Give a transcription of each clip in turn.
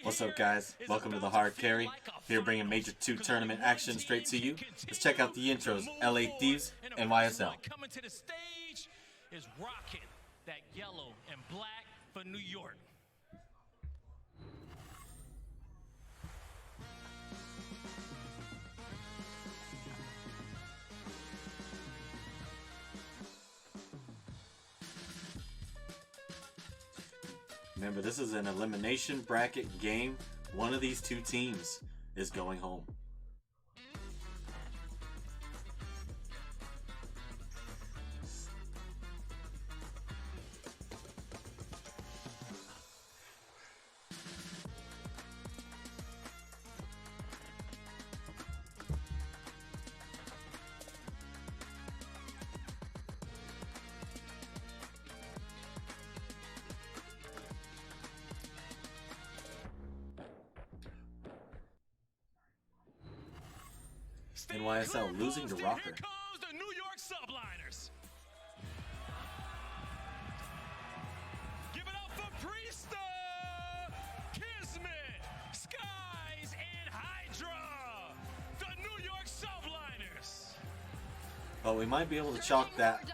What's up, guys? Welcome to the Hard Carry. Here bringing Major 2 tournament action straight to you. Let's check out the intros. LA Thieves, NYSL. Coming to the stage is rocking that yellow and black for New York. Remember, this is an elimination bracket game. One of these two teams is going home. NYSL losing to Rocker. Here comes the New York Subliners. Give it up for Priesta, Kismet, Skies, and Hydra. The New York Subliners. Well, we might be able to chalk that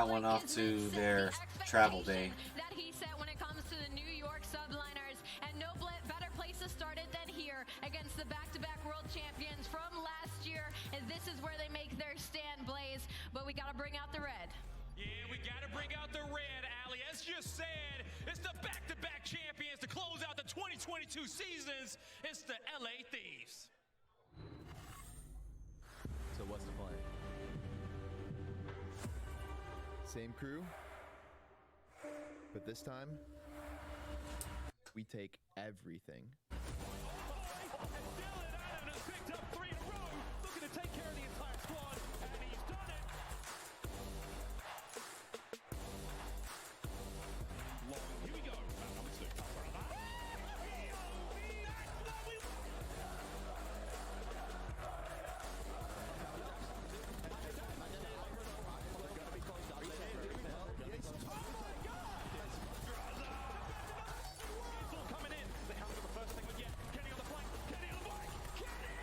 one off to their travel day. That he set when it comes to the New York Subliners, and no better place to start it than here against the back-to-back world champions from last year, and this is where they make their stand, Blaze. But we gotta bring out the red. Yeah, we gotta bring out the red, Allie. As you said, it's the back-to-back champions to close out the 2022 seasons. It's the LA Thieves. So what's the plan? Same crew, but this time we take everything. Picked up 3 in a row, looking to take care of the entire squad, and he's done it. Long, here we go. Number 2. Coming in. They have the first thing we get. Kenny on the flank. Kenny on the flank. Kenny!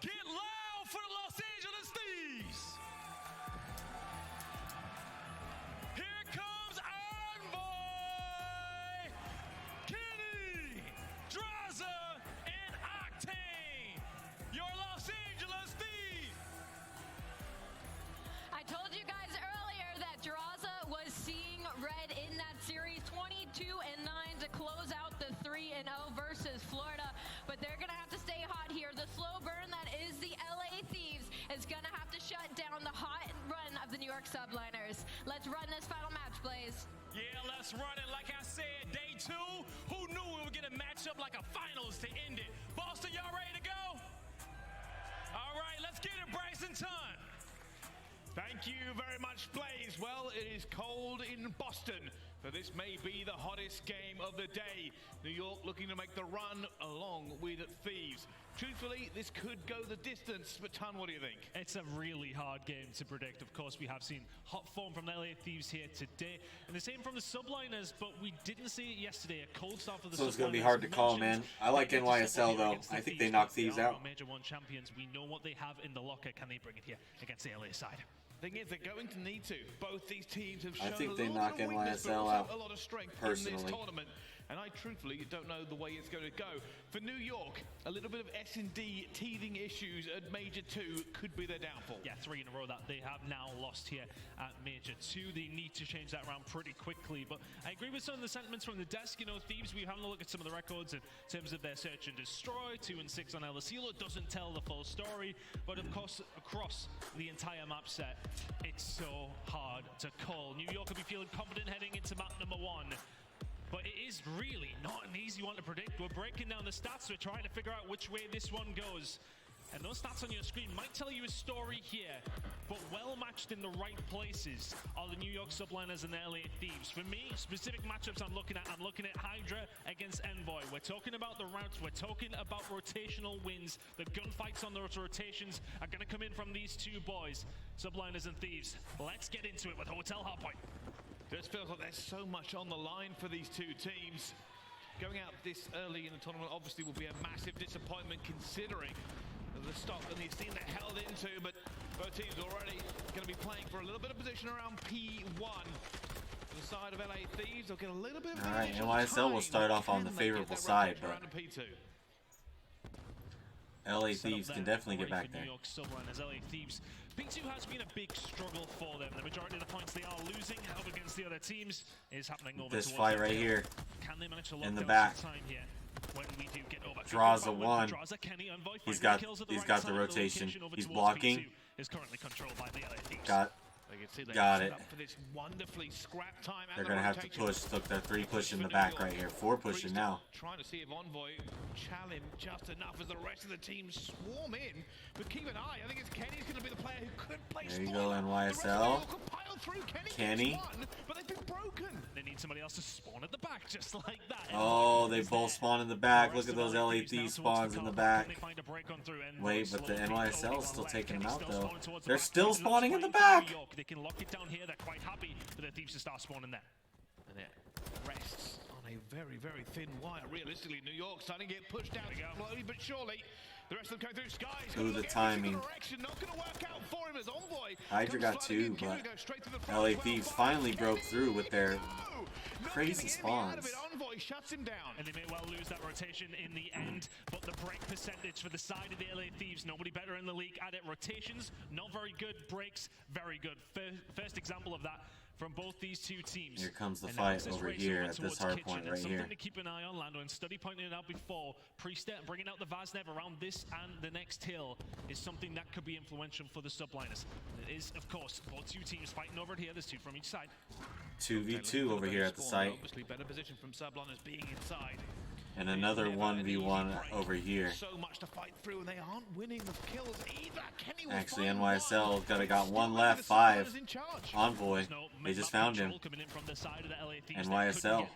Get loud for the Los Angeles Thieves! Here comes Envoy! Kenny! Draza! And Octane! Your Los Angeles Thieves! I told you guys earlier that Draza was seeing red in that series, 22-9 to close out the 3-0 versus Florida, but they're gonna have to stay hot here. The slow burn that is the LA Thieves is gonna have to shut down the hot run of the New York Subliners. Let's run this final match, Blaze. Yeah, let's run it. Like I said, day 2, who knew we would get a matchup like a finals to end it? Boston, y'all ready to go? All right, let's get it, Bryson Ton. Thank you very much, Blaze. Well, it is cold in Boston, but this may be the hottest game of the day. New York looking to make the run along with Thieves. Truthfully, this could go the distance, but Ton, what do you think? It's a really hard game to predict. Of course, we have seen hot form from the LA Thieves here today, and the same from the Subliners, but we didn't see it yesterday. A cold start for the Subliners. So it's going to be hard to call, man. I like NYSL, though. I think they knock Thieves out. Major 1 champions. We know what they have in the locker. Can they bring it here against the LA side? Thing is, they're going to need to. Both these teams have shown I think they a knock lot of weakness, but NYSL also out, a lot of strength in personally. this tournament. And I truthfully don't know the way it's going to go. For New York, a little bit of S&D teething issues at Major 2 could be their downfall. Yeah, 3 in a row that they have now lost here at Major 2. They need to change that around pretty quickly. But I agree with some of the sentiments from the desk. You know, Thieves, we're having a look at some of the records in terms of their search and destroy. 2-6 on LSELO. It doesn't tell the full story. But of course, across the entire map set, it's so hard to call. New York will be feeling confident heading into map number 1. But it is really not an easy one to predict. We're breaking down the stats. We're trying to figure out which way this one goes. And those stats on your screen might tell you a story here, but well matched in the right places are the New York Subliners and the LA Thieves. For me, specific matchups I'm looking at Hydra against Envoy. We're talking about the routes, we're talking about rotational wins. The gunfights on those rotations are going to come in from these two boys, Subliners and Thieves. Let's get into it with Hotel Hotpoint. This feels like there's so much on the line for these two teams. Going out this early in the tournament obviously will be a massive disappointment considering the stock and the scene they're held into, but both teams already going to be playing for a little bit of position around P1. To the side of LA Thieves, they'll get a little bit of Alright, NYSL will start off on the favorable side, but LA Thieves can definitely get back there. New York Subliners, LA Thieves. P2 has been a big struggle for them. The majority of the points they are losing up against the other teams is happening over This fight right here, Can they manage to lock in the down back. some time here? When we do get over. Draws a one. He's got the rotation. He's blocking. Is currently controlled by the LA Thieves. Got it. For this wonderfully scrap time They're gonna have to push. Look, they're 3 pushing in the back right here. 4 pushing now. Trying to see if Envoy challenge just enough as the rest of the team swarm in. But keep an eye. I think it's Kenny's going to be the player who could play. There you go, NYSL. Kenny. But they've been broken. They need somebody else to spawn at the back, just like that. Oh, they both spawn in the back. Look at those LA Thieves spawns in the back. Wait, but the NYSL is still taking them out though. They're still spawning in the back. They can lock it down here. They're quite happy for the Thieves to start spawning there. And it rests on a very, very thin wire. Realistically, New York starting to get pushed out slowly but surely. The rest of them coming through Skies. Ooh, the timing. Not going to work out for him as Envoy. Hydra got 2, but LA Thieves finally broke through with their crazy spawns. Envoy shuts him down. And they may well lose that rotation in the end, but the break percentage for the side of the LA Thieves, nobody better in the league at it. Rotations, not very good. Breaks, very good. First example of that from both these two teams. Here comes the fight over here at this hard point right here. Something to keep an eye on, Lando, and Study pointed it out before. Pre-step, bringing out the Vaznev around this and the next hill is something that could be influential for the Subliners. It is, of course, both two teams fighting over here. There's 2 from each side. 2v2 over here at the site. Obviously better position from Subliners being inside. And another 1v1 over here. So much to fight through, and they aren't winning the kills either. Kenny will Actually, find NYSL one. got 1 left. 5. Envoy. They just found him. NYSL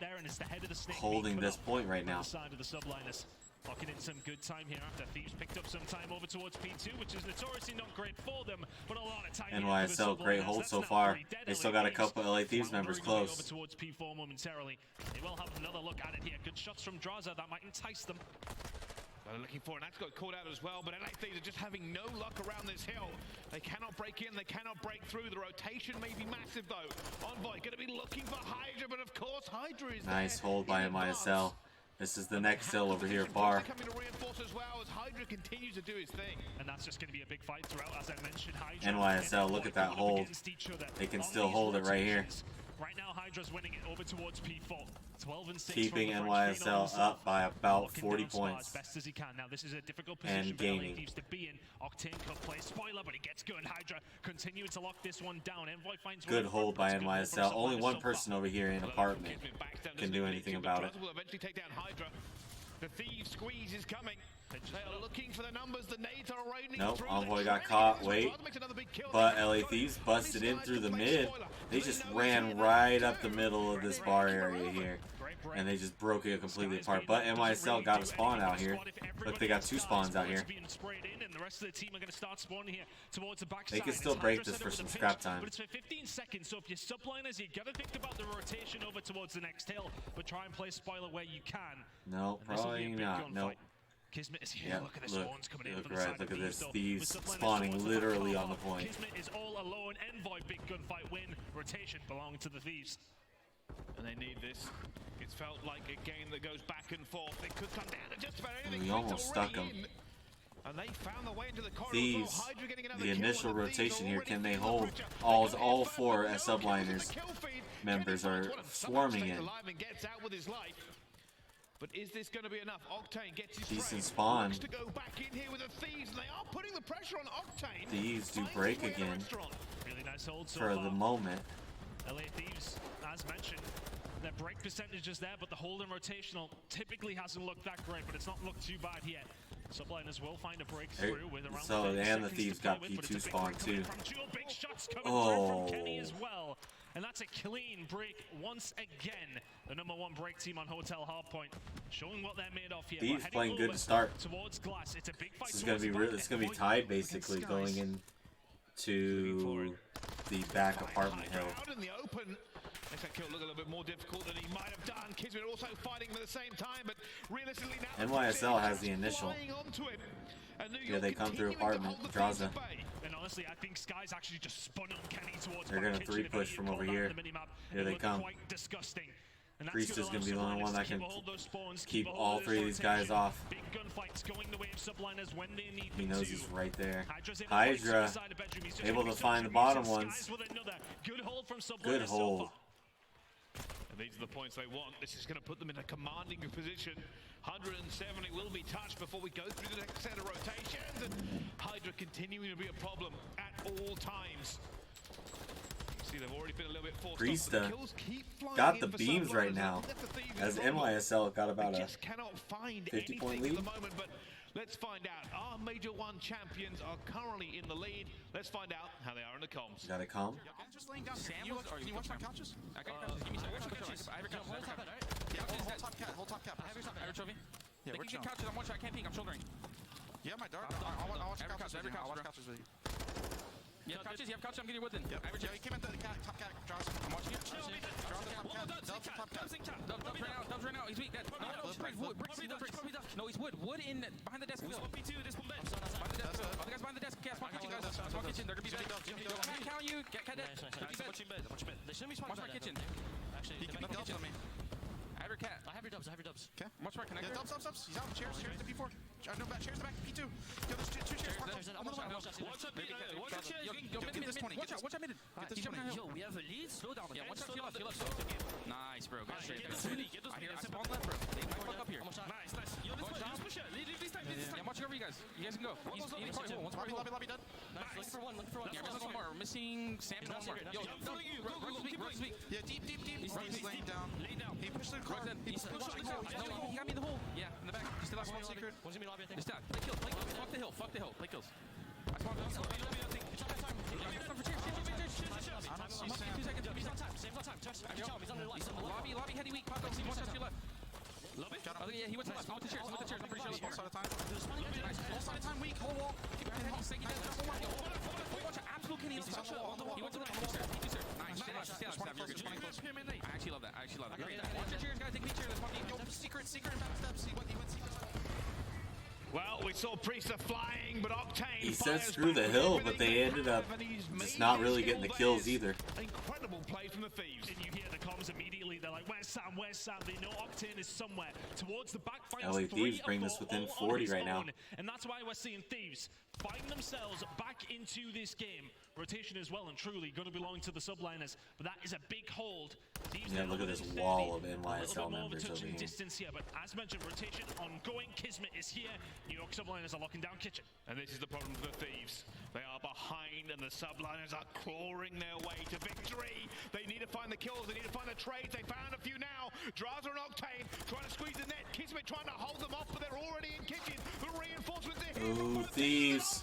holding this point right now. Locking in some good time here after Thieves picked up some time over towards P2, which is notoriously not great for them, but a lot of time. NYSL, great hold so far. They still got a couple LA Thieves members close. Over towards P4 momentarily. They will have another look at it here. Good shots from Draza that might entice them. They're looking for, and that's got caught out as well, but LA Thieves are just having no luck around this hill. They cannot break in, they cannot break through. The rotation may be massive though. Envoy going to be looking for Hydra, but of course Hydra is nice there hold by NYSL. This is the next hill over here far. Coming to reinforce as well as Hydra continues to do his thing. And that's just going to be a big fight throughout, as I mentioned. Hydra NYSL, look at that hold. They can still hold it right here. Right now, Hydra's winning it over towards P4. 12 and 6 keeping NYSL up by about 40 points. Best as he can. Now, this is a difficult position and for LA gaining. Thieves to be in. Octane could play spoiler, but he gets good. Hydra continuing to lock this one down. Envoy finds good hold by NYSL. Only one person over here in apartment can do anything about it. Will eventually take down Hydra. The Thieves squeeze is coming. They are looking for the numbers. The nades are raining. Nope, Envoy got caught. Wait. But LA Thieves busted in through the mid. They just ran right up the middle of this bar area here. And they just broke it completely apart. But NYSL got a spawn out here. Look, they got 2 spawns out here. They can still break this for some scrap time. But it's for 15 seconds, so if you're Subliners, you gotta think about the rotation over towards the next hill, but try and play spoiler where you can. No, probably not. Nope. Kismet is here. Yeah, Look at the spawns coming in from the right, side look of at this. Thieves. Thieves spawning literally on the point. Kismet is all alone. Envoy, big gunfight win. Rotation belonging to the Thieves. And they need this. It's felt like a game that goes back and forth. It could come down to just about anything. We almost stuck them. And they found the way into the corridor. Thieves, the initial rotation here, can they hold? All 4 Subliners members are swarming in. But is this going to be enough? Octane gets his decent spawn. to go back in here with the Thieves, and they are putting the pressure on Octane. Thieves do break again Really nice hold so for far. the moment. LA Thieves, as mentioned, their break percentage is there, but the hold and rotational typically hasn't looked that great, but it's not looked too bad yet. Subliners will find a breakthrough with around So 30 and the seconds Thieves to play got with, but P2 it's a big spawn break coming too. from Jewel. Big shots coming through Oh. from Kenny as well. And that's a clean break once again. The #1 break team on Hotel Hardpoint showing what they're made of here. Thieves We're playing heading good to start. towards Glass. It's a big fight. This is gonna be towards the it's back gonna be end. tied basically going into the back apartment hill. Out in the open. Makes that kill look a little bit more difficult than he might have done. Kismet also fighting at the same time, but realistically now NYSL has the initial. flying onto him. And New Here York they come through continuing to apartment. hold the Thieves Draza. at bay. And honestly, I think Sky's actually just spun on Kenny towards They're back gonna kitchen. three If push you from call over that here. on the minimap, Here it they looked come. Quite disgusting. And that's Priest gonna is gonna allow be the only Subliners one to that can keep hold those spawns, keep hold all this three of these guys rotation. off. Big gunfights going the way of Subliners when they need He them knows to. he's right there. Hydra's able to find Hydra suicide of bedroom. He's just able gonna to be find the searching bottom Skies ones. with another good hold from Subliners Good so hold. far. And these are the points they want. This is going to put them in a commanding position. 170 will be touched before we go through the next set of rotations. And Hydra continuing to be a problem at all times. You see, they've already been a little bit forced off, but Priesta the kills keep flying got in the for beams Subliners. right now, Left the Thieves in as a problem. NYSL got about They a just cannot find 50-point anything lead. at the moment, but let's find out. Our Major 1 champions are currently in the lead. Let's find out how they are in the comms. Gotta come. I'm just laying down. Can you watch my couches? I got your couches. Give me some. I have your couches. Yeah, hold top cat. Hold top cat. I have your trophy. Yeah, we're chilling. Couches. I'm one shot. I can't peek. I'm shouldering. Yeah, my dart. I'll watch couches. I'll watch couches with you. You have couches? You have couches? I'm getting wood then. Yep. Yeah, he came at the top cat. Draws. I'm watching you. Draws the top cat. Dubs right now. He's weak. No, bricks. No, he's wood. Wood in behind the desk. Behind the desk. Other guys behind the desk. Yeah, small kitchen, guys. Small kitchen. They're gonna be big. I can't count you. Get dead. Watch my kitchen. Actually, he can be dubs on me. I have your cat. I have your dubs. Okay. Watch my connector. Yeah, dubs. He's out. Chairs to P4. No, back. Chairs to back. P2. Yo, there's two chairs. Watch out. This 20. Watch out. Mid. Get this 20. Yo, we have a lead. Slow down. Yeah, watch out. Heal up. Nice, bro. Good shit. I spawned left, bro. They might fuck up here. Nice. Yo, let's push it. Leave this time. Yeah, I'm watching over you guys. You guys can go. He's probably hole. One's probably hole. Lobby dead. Nice. Looking for one. Yeah, just one more. We're missing Sam and one more. Yo, Rogue's weak. Yeah, deep. He's laying down. He pushed the car. He pushed the hole. He got me in the hole. Yeah, in the back. He's still out. One secret. One's in me lobby, I think. Play kills. Fuck the hill. Play kills. I spawned down. I'm not seeing Sam. 2 seconds. Sam's on time. Lobby heady weak. Pop up. One shot to your left. Lobby? Yeah, he went to left. I'm with the chairs. I'm pretty sure. All side of time. All side of time weak. Whole wall. Watch out. Absolute Kenny. He went to left. Nice. Stay alive. I actually love that. Watch your chairs, guys. Take me chair. Secret and back steps. He went secret. Well, we saw Priesta flying, but Octane He said fires screw the back with hill, but everything they ended up have, and he's just made not his really skill getting the kills theirs. either. Incredible play from the Thieves. And you hear the comms immediately. They're like, where's Sam? They know Octane is somewhere towards the back. LA Thieves bring this within 40 right now. And that's why we're seeing Thieves find themselves back into this game. Rotation is well and truly going to belong to the subliners, but that is a big hold. Thieves Yeah, now look at within this 30, wall of a little NYSL bit more of a members over touching here. distance here, but as mentioned, rotation ongoing. Kismet is here. New York subliners are locking down kitchen. And this is the problem for the Thieves. They are behind, and the subliners are clawing their way to victory. They need to find the kills. They need to find the trades. They found a few now. Draza and Octane trying to squeeze the net. Kismet trying to hold them off, but they're already in kitchen. The reinforcements are here. Ooh, Thieves.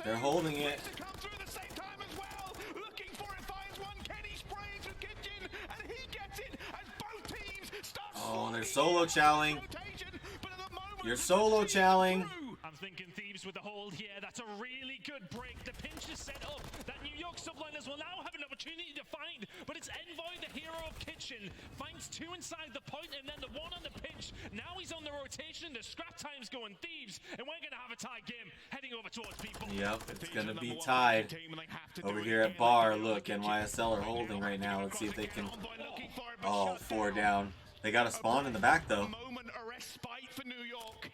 They're holding it. Come through at the same time as well. Looking for it, finds one. Kenny spraying through kitchen, and he gets it as both teams start. Oh, they're solo chowing. Rotation, but at the moment, You're solo chowing. I'm thinking Thieves with the hold here. That's a really good break. The pinch is set up. That New York subliners will now have an opportunity to find, but it's Envoy, the hero of kitchen, finds two inside the point and then the one on the pinch. Now he's on the rotation. The scrap time's going Thieves, and we're going to have a tie game heading over towards people. Yep, it's going to be tied. Over here at bar, look, NYSL are holding right now. Let's see if they can... Oh, 4 down. They got a spawn in the back, though. Moment a respite for New York.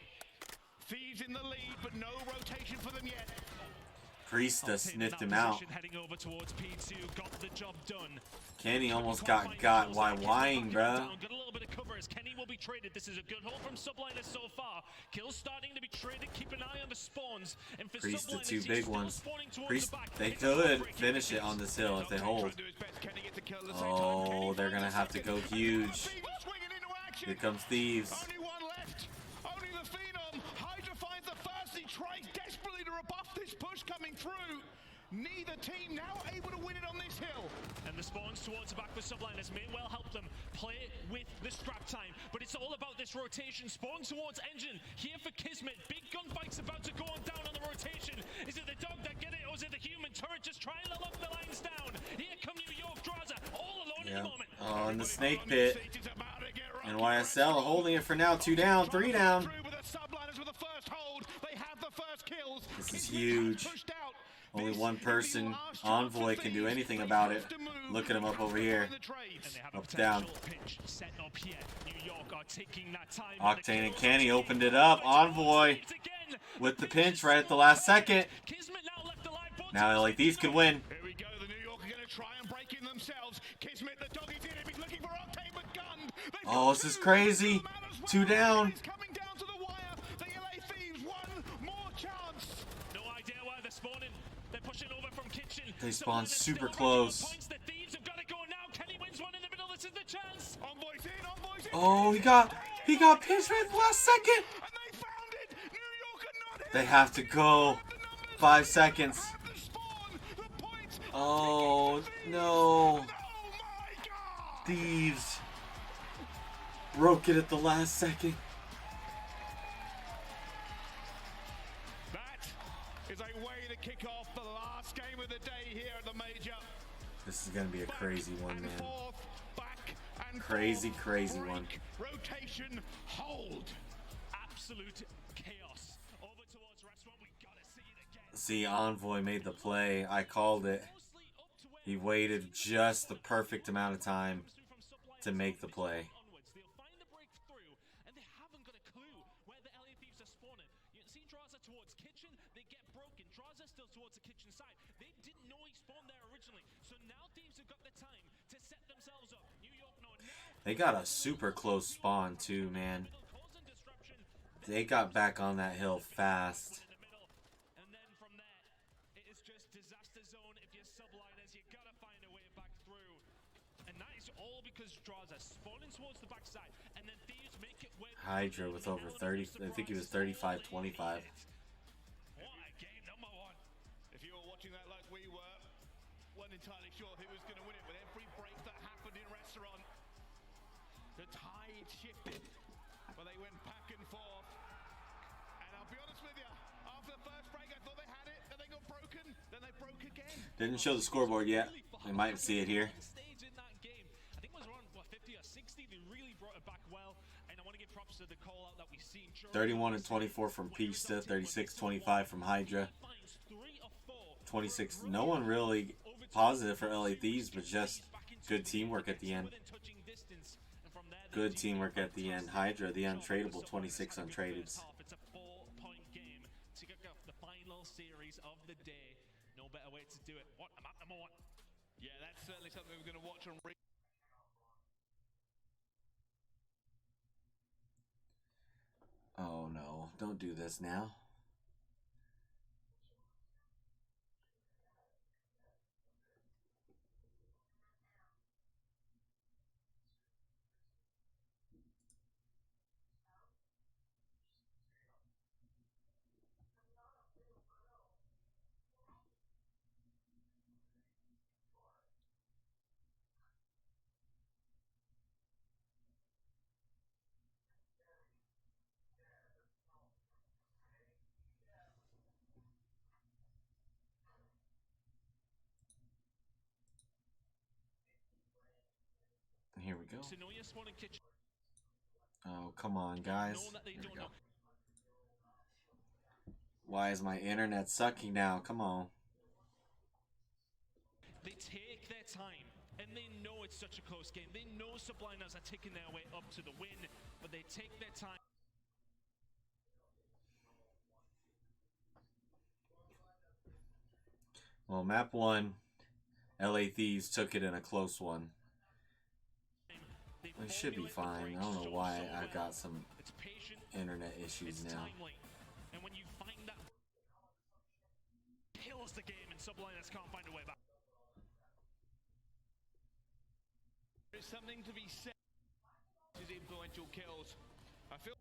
Thieves in the lead, but no rotation for them yet. Priesta sniffed him out. Heading over towards P2, got the job done. Kenny almost got while whining, bruh. Got a little bit of cover as Kenny will be traded. This is a good hold from subliners so far. Kills starting to be traded. Keep an eye on the spawns. And for Priesta, subliners, 2 he's big still ones. spawning towards Priest, the back. they could finish it on this hill if they hold. Oh, they're gonna have to go huge. Here comes Thieves. Only one left. Only the Phenom. Hydra finds the coming through. Neither team now able to win it on this hill. And the spawns towards the back for subliners may well help them play with the strap time. But it's all about this rotation. Spawn towards engine. Here for Kismet. Big gunfight's about to go on down on the rotation. Is it the dog that get it, or is it the human turret just trying to lock the lines down? Here come New York Draza, all alone in the moment. Oh, in the snake pit. NYSL holding it for now. 2 down, 3 down. This is huge. Only one person, Envoy, can do anything about it. Look at him up over here. Up, down. Octane and Kenny opened it up. Envoy with the pinch right at the last second. Now like these could win. Here we go, the New York are going to try and break in themselves. Kismet, the dog is in him, he's looking for Octane, but gunned. Oh, this is crazy. 2 down. Coming down to the wire. The LA Thieves, one more chance. No idea why they're spawning. They're pushing over from kitchen. They spawn super close. The Thieves have got to go now. Kenny wins one in the middle. This is the chance. Envoy's in, Envoy's in. Oh, he got pinched right at the last second. And they found it. New York are not here. They have to go. 5 seconds. Oh no. Thieves broke it at the last second. That is a way to kick off the last game of the day here at the major. This is gonna be a crazy one, man. Crazy one. Rotation, hold. Absolute chaos. Over towards restaurant. We gotta see it again. See, Envoy made the play. I called it. He waited just the perfect amount of time to make the play. They'll find the breakthrough, and they haven't got a clue where the LA Thieves are spawning. You see Draza towards kitchen, they get broken. Draza still towards the kitchen side. They didn't know he spawned there originally, so now Thieves have got the time to set themselves up. New York know now. They got a super close spawn too, man. They got back on that hill fast. And then from there, it is just disaster zone. If you're subliners, you gotta find a way back through. And that is all because Draza spawning towards the backside, and then Thieves make it with Hydra with over 30, I think he was 35-25. What a game, number one. If you were watching that like we were, weren't entirely sure who was going to win it, but every break that happened in restaurant, the tide shifted, but they went back and forth. And I'll be honest with you, after the first break I thought they had it, then they got broken, then they broke again. Didn't show the scoreboard yet. We might see it here. Stage in that game. I think it was around 50 or 60. They really brought it back well, and I want to give props to the call out that we've seen. 31 and 24 from Pista, 36-25 from Hydra. 26. No one really positive for LA Thieves, but just good teamwork at the end. Good teamwork at the end. Hydra, the untradeable, 26 untradeds. It's a 4-point game to kick off the final series of the day. No better way to do it. What? I'm at number one. Yeah, that's certainly something we're going to watch on. Oh no, don't do this now. Here we go. Oh, come on, guys. Here we go. Why is my internet sucking now? Come on. They take their time, and they know it's such a close game. They know subliners are taking their way up to the win, but they take their time. Well, map 1, LA Thieves took it in a close one. It should be fine. I don't know why I got some internet issues now. And when you find that kills the game and subliners can't find a way back. There's something to be said. His influential kills. I feel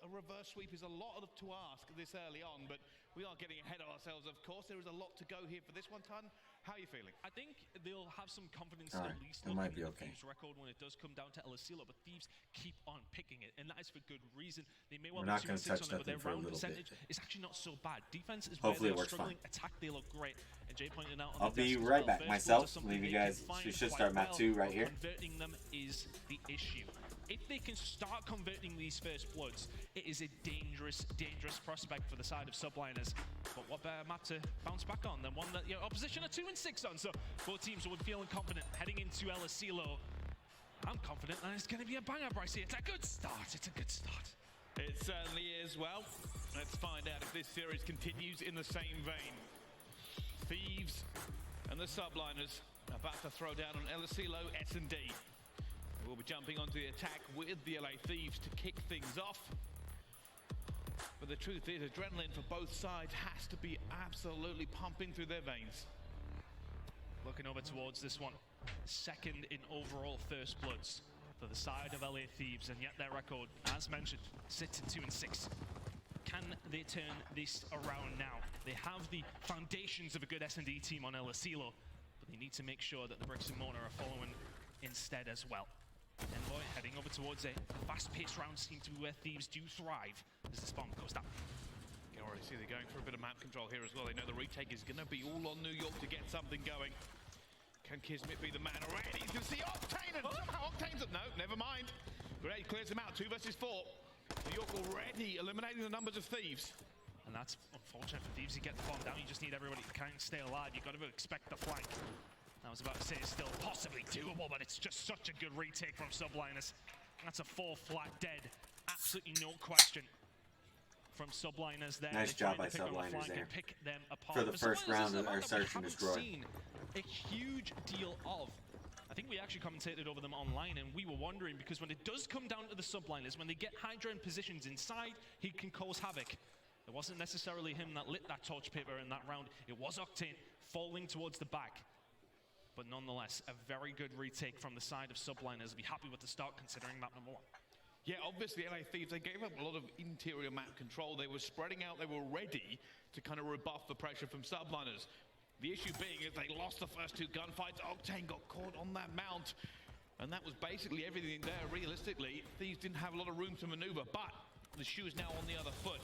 a reverse sweep is a lot to ask this early on, but we are getting ahead of ourselves, of course. There is a lot to go here for this one, Ton. How are you feeling? I think they'll have some confidence All right, at least it might looking be at the okay. Thieves record when it does come down to NYSL, but Thieves keep on picking it, and that is for good reason. They may well We're not be gonna 2-6 touch on it, but their nothing for a round little percentage bit. is actually not so bad. Defense is Hopefully where it they're works struggling. Attack, they look great. And Jay pointed out on I'll the be desk as right well, back first myself. bloods are something Leave you they can guys. find We should quite start map well, 2 right but here. Converting them is the issue. If they can start converting these first bloods, it is a dangerous, dangerous prospect for the side of subliners. But what better map to bounce back on than one that your opposition are 2-6 on? So both teams will be feeling confident heading into NYSL. I'm confident that it's going to be a banger, Bryce. It's a good start. It's a good start. It certainly is. Well, let's find out if this series continues in the same vein. Thieves and the subliners about to throw down on NYSL S&D. We'll be jumping onto the attack with the LA Thieves to kick things off. But the truth is, adrenaline for both sides has to be absolutely pumping through their veins. Looking over towards this one. Second in overall first bloods for the side of LA Thieves, and yet their record, as mentioned, sits at 2-6. Can they turn this around now? They have the foundations of a good S&D team on NYSL, but they need to make sure that the bricks and mortar are following instead as well. Envoy heading over towards a fast-paced round seem to be where Thieves do thrive as this bomb goes down. You can already see they're going for a bit of map control here as well. They know the retake is going to be all on New York to get something going. Can Kismet be the man already? You can see Octane, and somehow Octane's up. No, never mind. Grenade clears him out, 2 versus 4. New York already eliminating the numbers of Thieves. And that's unfortunate for Thieves. You get the bomb down, you just need everybody to kind of stay alive. You've got to expect the flank. I was about to say it's still possibly doable, but it's just such a good retake from subliners. That's a 4 flat dead. Absolutely no question from subliners there. Nice job by subliners there. Pick them apart. For the first round of our search and destroy. Seen a huge deal of. I think we actually commentated over them online, and we were wondering because when it does come down to the subliners, when they get Hydra in positions inside, he can cause havoc. It wasn't necessarily him that lit that torch paper in that round. It was Octane falling towards the back. But nonetheless, a very good retake from the side of subliners. Be happy with the start considering map number 1. Yeah, obviously LA Thieves, they gave up a lot of interior map control. They were spreading out, they were ready to kind of rebuff the pressure from subliners. The issue being is they lost the first 2 gunfights. Octane got caught on that mount. And that was basically everything there. Realistically, Thieves didn't have a lot of room to maneuver, but the shoe is now on the other foot.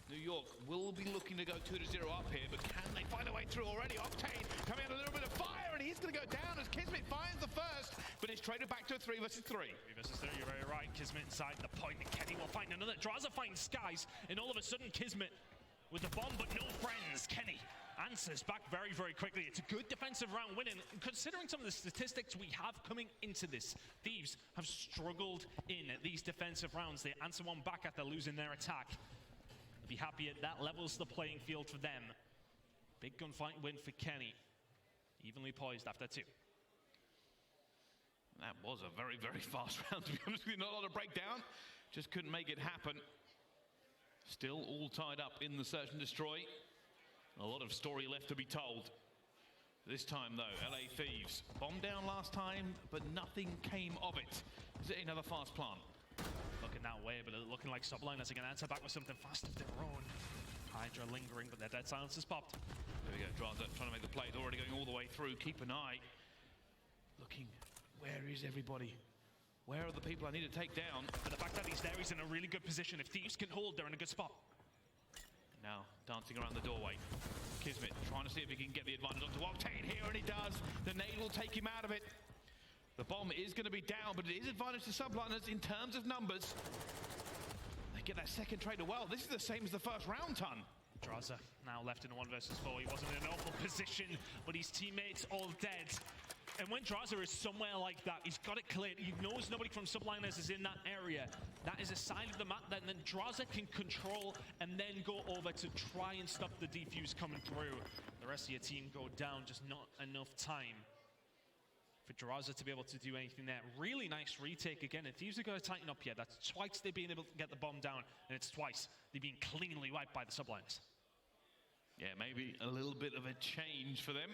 New York will be looking to go 2-0 up here, but can they find a way through already? Octane coming out a little bit of fire, and he's going to go down as Kismet finds the first, but it's traded back to a 3 versus 3. 3 versus 3, you're very right. Kismet inside the point, and Kenny will find another. Drazah finds Skies, and all of a sudden Kismet with the bomb, but no friends. Kenny answers back very, very quickly. It's a good defensive round winning. Considering some of the statistics we have coming into this, Thieves have struggled in these defensive rounds. They answer one back after losing their attack. Be happy at that levels the playing field for them. Big gunfight win for Kenny. Evenly poised after 2. That was a very, very fast round, to be honest with you. Not a lot of breakdown. Just couldn't make it happen. Still all tied up in the search and destroy. A lot of story left to be told. This time, though, LA Thieves bombed down last time, but nothing came of it. Is it another fast plant? Looking that way, but looking like subliners are going to answer back with something fast of their own. Hydra lingering, but their dead silence has popped. There we go, Drazah trying to make the play. Already going all the way through. Keep an eye. Looking, where is everybody? Where are the people I need to take down? But the fact that he's there, he's in a really good position. If Thieves can hold, they're in a good spot. Now, dancing around the doorway. Kismet trying to see if he can get the advantage onto Octane here, and he does. The nade will take him out of it. The bomb is going to be down, but it is advantage to subliners in terms of numbers. They get that second trade well. This is the same as the first round, Ton. Drazah now left in a 1 versus 4. He wasn't in an awful position, but his teammates all dead. And when Drazah is somewhere like that, he's got it cleared. He knows nobody from subliners is in that area. That is a side of the map that then Drazah can control and then go over to try and stop the defuse coming through. The rest of your team go down, just not enough time for Drazah to be able to do anything there. Really nice retake again, and Thieves are going to tighten up here. That's twice they've been able to get the bomb down, and it's twice they've been cleanly wiped by the subliners. Yeah, maybe a little bit of a change for them.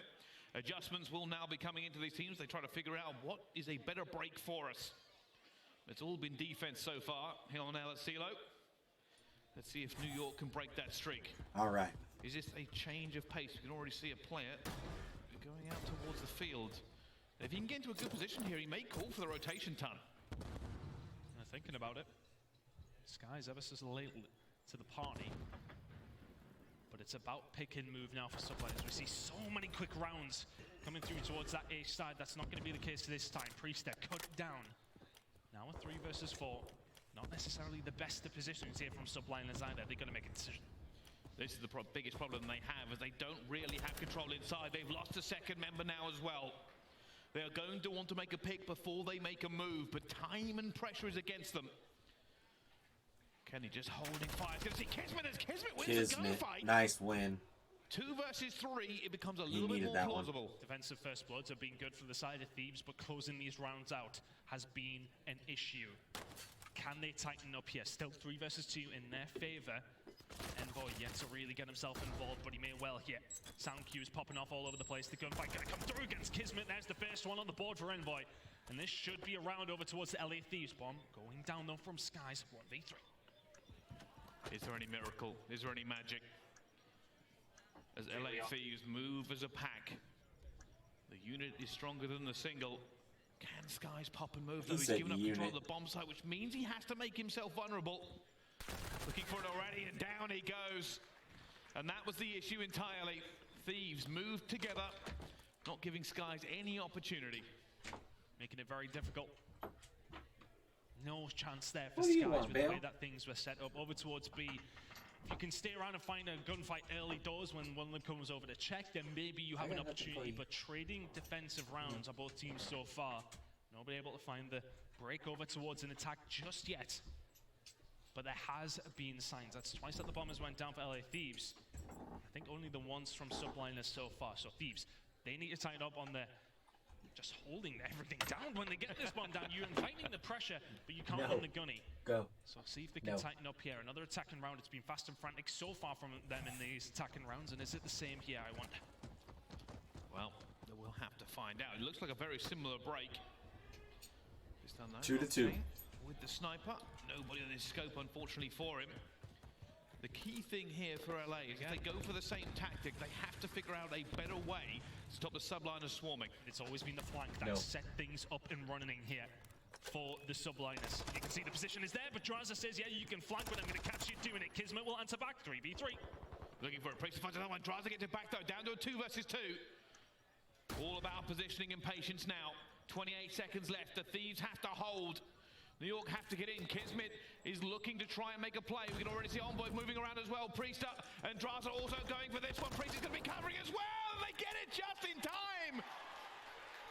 Adjustments will now be coming into these teams. They try to figure out what is a better break for us. It's all been defense so far here on NYSL. Let's see if New York can break that streak. All right. Is this a change of pace? We can already see a player going out towards the field. If he can get into a good position here, he may call for the rotation ton. Thinking about it, Sky's ever so late to the party, but it's about pick and move now for Subliners. We see so many quick rounds coming through towards that A side. That's not going to be the case this time. Priest there cut down. Now a 3 versus 4. Not necessarily the best of positions here from Subliners either. They're going to make a decision. This is the biggest problem they have, as they don't really have control inside. They've lost a second member now as well. They are going to want to make a pick before they make a move, but time and pressure is against them. Kenny just holding fire. It's going to see Kismet as Kismet wins the gunfight. Nice win. 2 versus 3, it becomes a little bit more plausible. Defensive first bloods have been good for the side of Thieves, but closing these rounds out has been an issue. Can they tighten up here? Still 3 versus 2 in their favor. Envoy yet to really get himself involved, but he may well here. Sound cues popping off all over the place. The gunfight gonna come through against Kismet. There's the first one on the board for Envoy. And this should be a round over towards the LA Thieves. Bomb going down though from Skies. 1v3. Is there any miracle? Is there any magic? As LA Thieves move as a pack. The unit is stronger than the single. Can Skies pop and move? Though he's given up control of the bomb site, which means he has to make himself vulnerable. Looking for it already, and down he goes. And that was the issue entirely. Thieves moved together, not giving Skies any opportunity. Making it very difficult. No chance there for Skies with the way that things were set up. Over towards B. If you can stay around and find a gunfight early doors when one of them comes over to check, then maybe you have an opportunity. But trading defensive rounds on both teams so far, nobody able to find the break over towards an attack just yet. But there has been signs. That's twice that the bombers went down for LA Thieves. I think only the ones from Subliners so far. So Thieves, they need to tighten up on the just holding everything down when they get this bomb down. You're inviting the pressure, but you can't run the gunny. Go. So see if they can tighten up here. Another attacking round. It's been fast and frantic so far from them in these attacking rounds. And is it the same here, I wonder? Well, we'll have to find out. It looks like a very similar break. This time, though, 2 to 2. With the sniper, nobody on his scope, unfortunately for him. The key thing here for LA is if they go for the same tactic, they have to figure out a better way to stop the subliners swarming. It's always been the flank that set things up and running here for the Subliners. You can see the position is there, but Draza says, yeah, you can flank, but I'm going to catch you doing it. Kismet will answer back, 3v3. Looking for a Priest to find another one. Draza gets it back, though, down to a 2 versus 2. All about positioning and patience now. 28 seconds left. The Thieves have to hold. New York have to get in. Kismet is looking to try and make a play. We can already see Envoy moving around as well. Priest up, and Draza also going for this one. Priest is going to be covering as well. They get it just in time.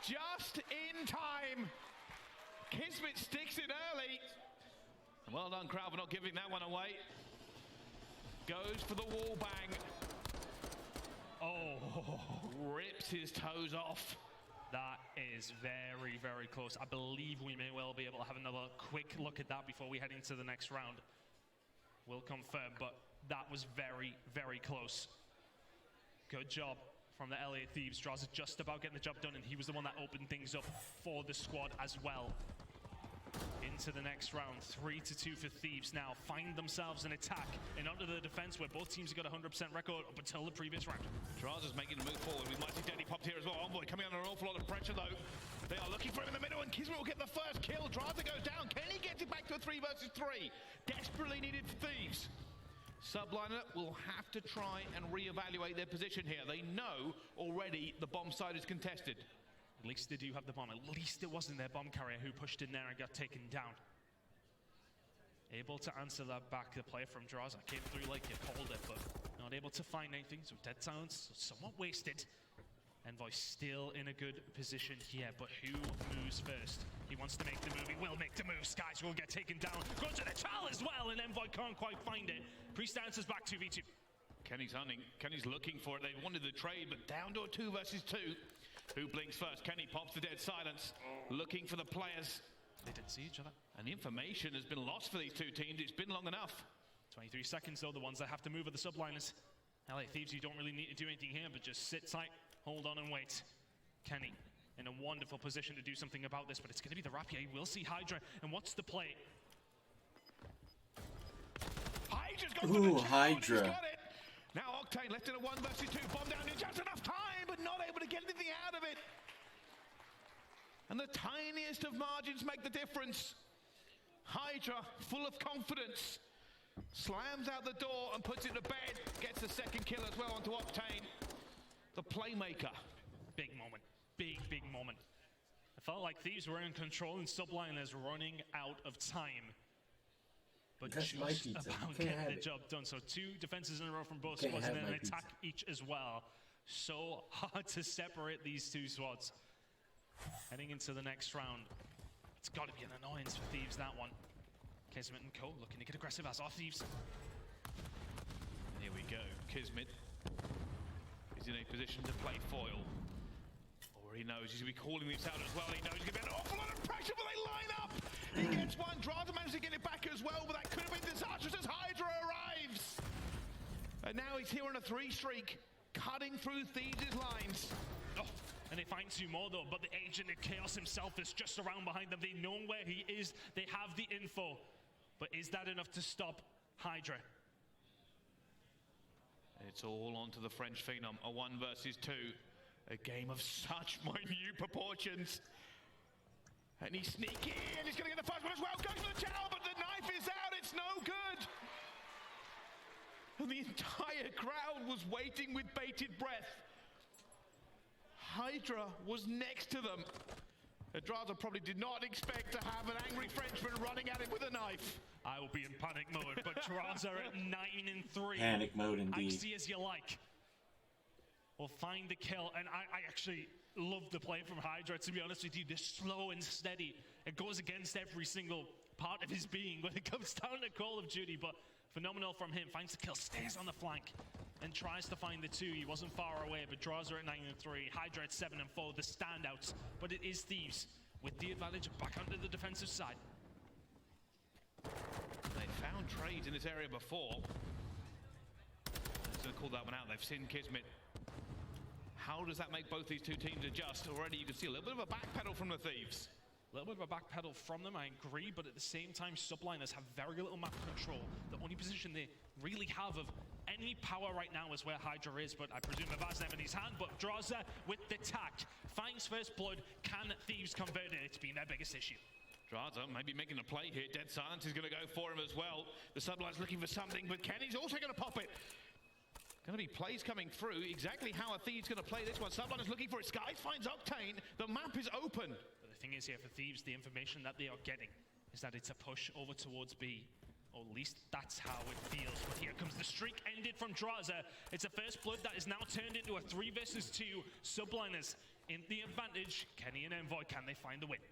Just in time. Kismet sticks it early. Well done, crowd, for not giving that one away. Goes for the wall bang. Oh, rips his toes off. That is very, very close. I believe we may well be able to have another quick look at that before we head into the next round. We'll confirm, but that was very, very close. Good job from the LA Thieves. Draza just about getting the job done, and he was the one that opened things up for the squad as well. Into the next round, 3-2 for Thieves now. Find themselves an attack and under the defense where both teams have got a 100% record up until the previous round. Draza's making the move forward. We might see Denny popped here as well. Envoy coming under an awful lot of pressure though. They are looking for him in the middle, and Kismet will get the first kill. Draza goes down. Kenny gets it back to a 3 versus 3. Desperately needed for Thieves. Subliner will have to try and reevaluate their position here. They know already the bomb site is contested. At least they do have the bomb. At least it wasn't their bomb carrier who pushed in there and got taken down. Able to answer that back. The player from Draza came through like you called it, but not able to find anything. So dead silence, somewhat wasted. Envoy still in a good position here, but who moves first? He wants to make the move. He will make the move. Skies will get taken down. Goes to the child as well, and Envoy can't quite find it. Priest answers back 2v2. Kenny's hunting. Kenny's looking for it. They wanted the trade, but down to a 2 versus 2. Who blinks first? Kenny pops the dead silence, looking for the players. They didn't see each other. And the information has been lost for these two teams. It's been long enough. 23 seconds though, the ones that have to move are the Subliners. LA Thieves, you don't really need to do anything here, but just sit tight, hold on and wait. Kenny in a wonderful position to do something about this, but it's going to be the Rapier. We'll see Hydra, and what's the play? Hydra Hydra's got Ooh, the challenge, Hydra. he's got it. Now Octane left in a 1 versus 2, bomb down in just enough time, but not able to get anything out of it. And the tiniest of margins make the difference. Hydra, full of confidence, slams out the door and puts it to bed. Gets the second kill as well onto Octane, the playmaker. Big moment. Big moment. I felt like Thieves were in control and Sublime is running out of time. But That's my just pizza. about You can't getting have the it. job done. So 2 defenses in a row from both Can't squads and have then my an attack each as well. So hard to separate these 2 squads. Heading into the next round. It's got to be an annoyance for Thieves, that one. Kismet and Cole looking to get aggressive as are Thieves. Here we go. Kismet is in a position to play foil. Or he knows he's going to be calling this out as well. He knows he's going to be an awful lot of pressure, but they line up. He gets one. Drada managed to get it back as well, but that could have been disastrous as Hydra arrives. And now he's here on a 3 streak, cutting through Thieves' lines. Oh, and they find 2 more though, but the Agent of Chaos himself is just around behind them. They know where he is. They have the info. But is that enough to stop Hydra? It's all onto the French Phenom. A 1 versus 2. A game of such minute proportions. And he's sneaky, and he's going to get the first one as well. Goes for the channel, but the knife is out. It's no good. And the entire crowd was waiting with bated breath. Hydra was next to them. Adraza probably did not expect to have an angry Frenchman running at him with a knife. I will be in panic mode, but Draza at 9-3. Panic mode indeed. Icy as you like. We'll find the kill, and I actually love the play from Hydra, to be honest with you. They're slow and steady. It goes against every single part of his being when it comes down to Call of Duty, but phenomenal from him. Finds the kill, stays on the flank, and tries to find the 2. He wasn't far away, but Draza at 9-3. Hydra at 7-4, the standouts. But it is Thieves with the advantage back onto the defensive side. They found trades in this area before. So call that one out. They've seen Kismet. How does that make both these 2 teams adjust? Already you can see a little bit of a backpedal from the Thieves. A little bit of a backpedal from them, I agree, but at the same time, subliners have very little map control. The only position they really have of any power right now is where Hydra is, but I presume Avaznev in his hand, but Draza with the tact, finds first blood. Can Thieves convert it? It's been their biggest issue. Draza maybe making a play here. Dead Silence is going to go for him as well. The Subline's looking for something, but Kenny's also going to pop it. Going to be plays coming through. Exactly how a Thieves going to play this one. Sublime is looking for it. Skies finds Octane. The map is open. But the thing is here for Thieves, the information that they are getting is that it's a push over towards B. Or at least that's how it feels. But here comes the streak ended from Draza. It's a first blood that is now turned into a 3 versus 2. Subliners in the advantage. Kenny and Envoy, can they find the win?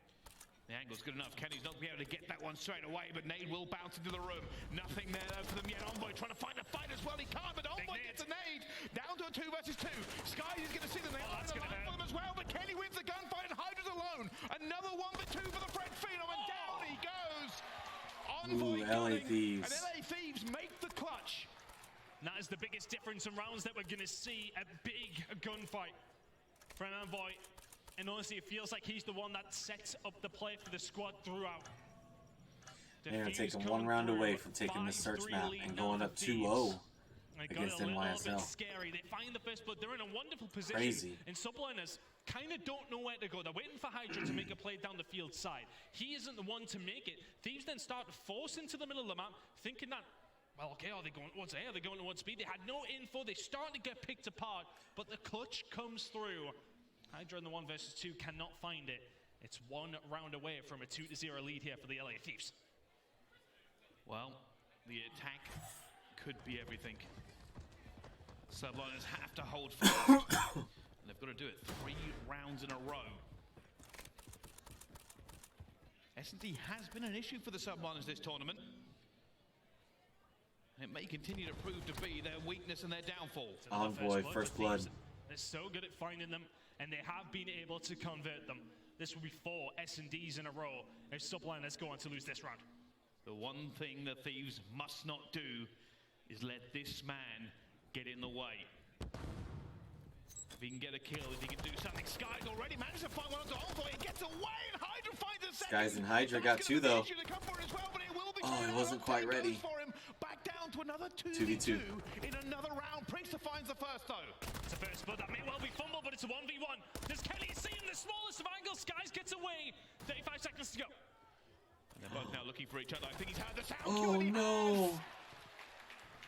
The angle's good enough. Kenny's not going to be able to get that one straight away, but Nade will bounce into the room. Nothing there though for them yet. Envoy trying to find a fight as well. He can't, but Envoy gets a nade. Down to a 2 versus 2. Skies is going to see them. They are going to line for them as well, but Kenny wins the gunfight and Hydra's alone. Another 1 for 2 for the French Phenom, and down he goes. Envoy LA Thieves. and LA Thieves make the clutch. And that is the biggest difference in rounds that we're going to see. A big gunfight from Envoy. And honestly, it feels like he's the one that sets up the play for the squad throughout. They're going to take them 1 round away from taking the search map and going up 2-0 against NYSL. Scary. They find the first blood. They're in a wonderful position. Crazy. And subliners kind of don't know where to go. They're waiting for Hydra to make a play down the field side. He isn't the one to make it. Thieves then start to force into the middle of the map, thinking that, well, okay, are they going towards A? Are they going towards B? They had no info. They start to get picked apart, but the clutch comes through. Hydra in the 1 versus 2 cannot find it. It's 1 round away from a 2-0 lead here for the LA Thieves. Well, the attack could be everything. Subliners have to hold fast. And they've got to do it 3 rounds in a row. S&D has been an issue for the Subliners this tournament. It may continue to prove to be their weakness and their downfall. Envoy, first blood. They're so good at finding them, and they have been able to convert them. This will be 4 S&Ds in a row if Subliners go on to lose this round. The one thing the Thieves must not do is let this man get in the way. If he can get a kill, if he can do something. Skies already managed to find one onto Envoy. It gets away, and Hydra finds a second. Skies and Hydra got 2 though. Well, Oh, he wasn't quite ready. For him. Back down to another 2v2. in another round. Priester finds the first though. It's a first blood that may well be fumble, but it's a 1v1. Does Kenny see in the smallest of angles? Skies gets away. 35 seconds to go. And they're both now looking for each other. I think he's heard the sound. Oh no!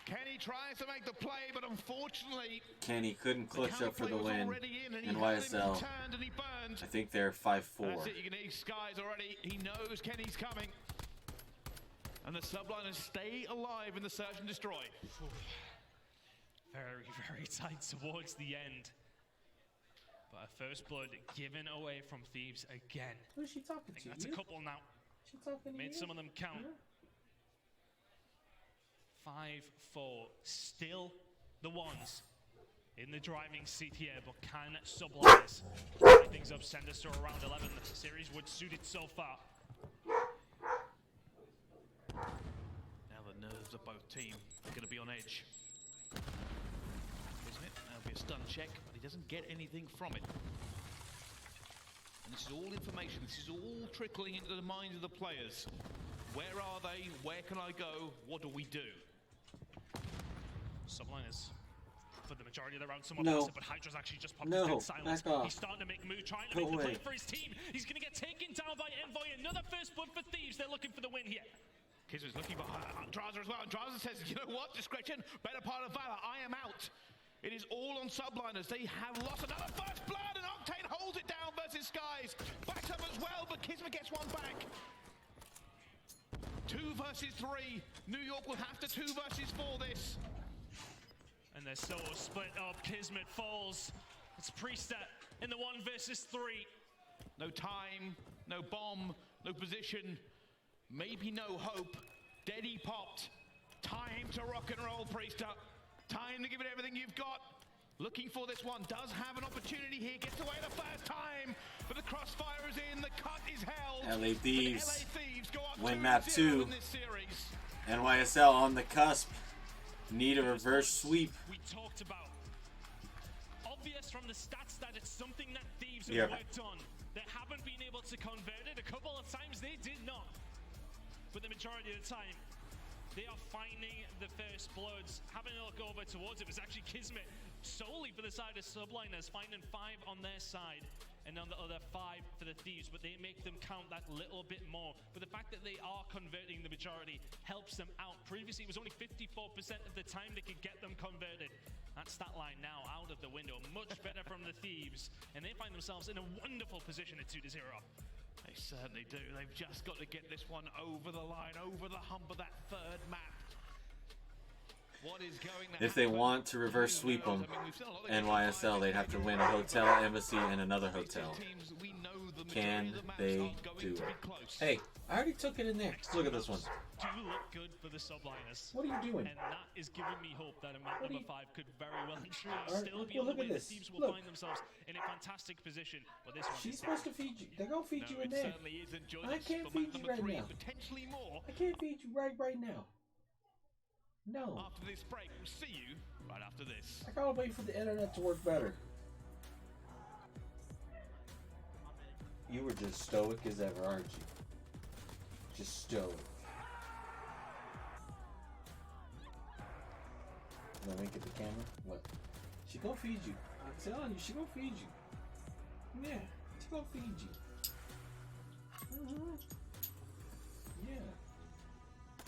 Kenny tries to make the play, but unfortunately, Kenny couldn't clutch up for the win. And NYSL. And he burned. I think they're 5-4. That's it, you can hear Skies already. He knows Kenny's coming. And the subliners stay alive in the search and destroy. Very, very tight towards the end. But a first blood given away from Thieves again. Who's she talking to? That's a couple now. She talking to Made you? some of them count. 5-4. Still the ones in the driving seat here, but can Subliners tie things up, send us to around 11. The series would suit it so far. Now the nerves of both teams are going to be on edge. Isn't it? That'll be a stun check, but he doesn't get anything from it. And this is all information. This is all trickling into the minds of the players. Where are they? Where can I go? What do we do? Subliners for the majority of the round somewhat No. passive, but Hydra's actually just popped No, his dead silence. back off. He's starting to make a move, trying to Go make the play away. for his team. He's going to get taken down by Envoy. Another first blood for Thieves. They're looking for the win here. Kismer's looking for Draza as well. And Draza says, you know what? Discretion, better part of valor. I am out. It is all on Subliners. They have lost another first blood, and Octane holds it down versus Skies. Backs up as well, but Kismer gets one back. 2 versus 3. New York will have to 2 versus 4 this. And they're so split up. Kismet falls. It's Priester in the 1 versus 3. No time, no bomb, no position, maybe no hope. Deddy popped. Time to rock and roll, Priester. Time to give it everything you've got. Looking for this one. Does have an opportunity here. Gets away the first time. But the crossfire is in. The cut is held. LA Thieves. LA Thieves go up Win 2-0 map 2. in this series. NYSL on the cusp. Need a reverse sweep. We talked about. Obvious from the stats that it's something that Thieves have Yeah. worked on. They haven't been able to convert it. A couple of times they did not. But the majority of the time, they are finding the first bloods. Having a look over towards it was actually Kismet solely for the side of Subliners, finding 5 on their side and on the other 5 for the Thieves, but they make them count that little bit more. But the fact that they are converting the majority helps them out. Previously, it was only 54% of the time they could get them converted. That stat line now out of the window. Much better from the Thieves, and they find themselves in a wonderful position at 2-0. They certainly do. They've just got to get this one over the line, over the hump of that third map. What is going to If they happen? want to reverse Who sweep knows? them, I mean, we've seen a lot of NYSL, they'd have to win a hotel, embassy, and another hotel. teams, we know the Can majority of the maps they are going do to it? be close. Hey, I already took it in there. Look at this one. Do look good for the Subliners. What are you doing? And that is giving me hope that a map What are number you- 5 could very well and truly Alright, still look- be on look the at way. The this. Thieves will Look. find themselves in a fantastic position. But this one She's is supposed to feed you. They're gonna feed No, you in it there. certainly isn't. Join I us can't for feed map you number right 3, now. potentially more. I can't feed you right now. No. After this break, we'll see you right after this. I gotta wait for the internet to work better. You were just stoic as ever, aren't you? Just stoic. Let me get the camera. What? She gonna feed you. I'm telling you, she gonna feed you. Yeah, she gonna feed you. Yeah.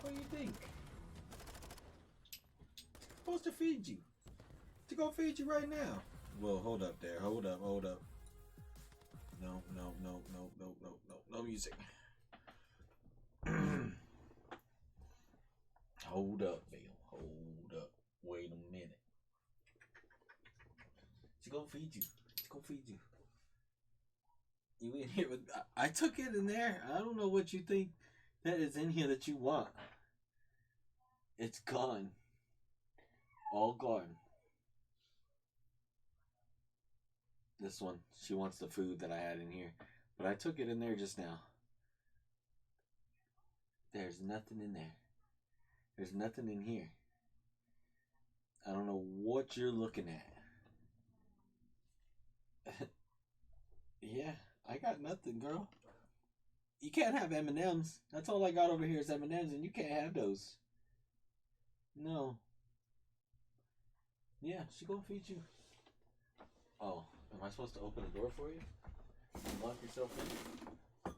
What do you think? She's supposed to feed you. She's gonna feed you right now. Well, hold up there. Hold up. No music. Hold up, Bill. Hold up. Wait a minute. She gonna feed you. She gonna feed you. You in here with... I took it in there. I don't know what you think that is in here that you want. It's gone. All gone. This one. She wants the food that I had in here. But I took it in there just now. There's nothing in there. There's nothing in here. I don't know what you're looking at. Yeah, I got nothing, girl. You can't have M&Ms. That's all I got over here is M&Ms, and you can't have those. No. Yeah, she gonna feed you. Oh, am I supposed to open the door for you? Lock yourself in?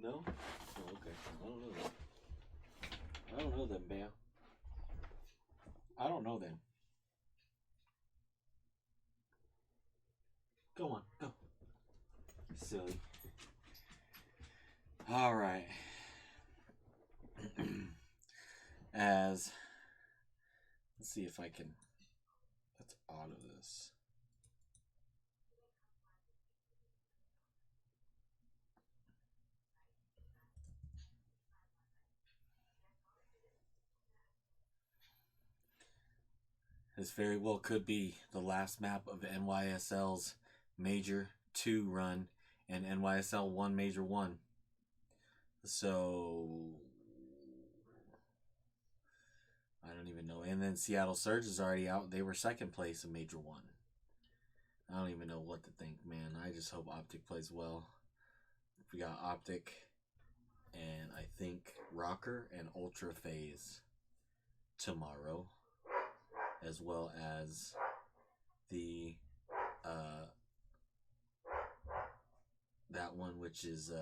No? Oh, okay. I don't know that. I don't know them, Bam. I don't know them. Go on, go. Silly. Alright. Let's see if I can. Let's auto this. This very well could be the last map of NYSL's Major 2 run and NYSL 1 Major 1. So I don't even know. And then Seattle Surge is already out. They were second place in Major 1. I don't even know what to think, man. I just hope Optic plays well. We got Optic and I think Rocker and Ultra Phase tomorrow, as well as the that one which is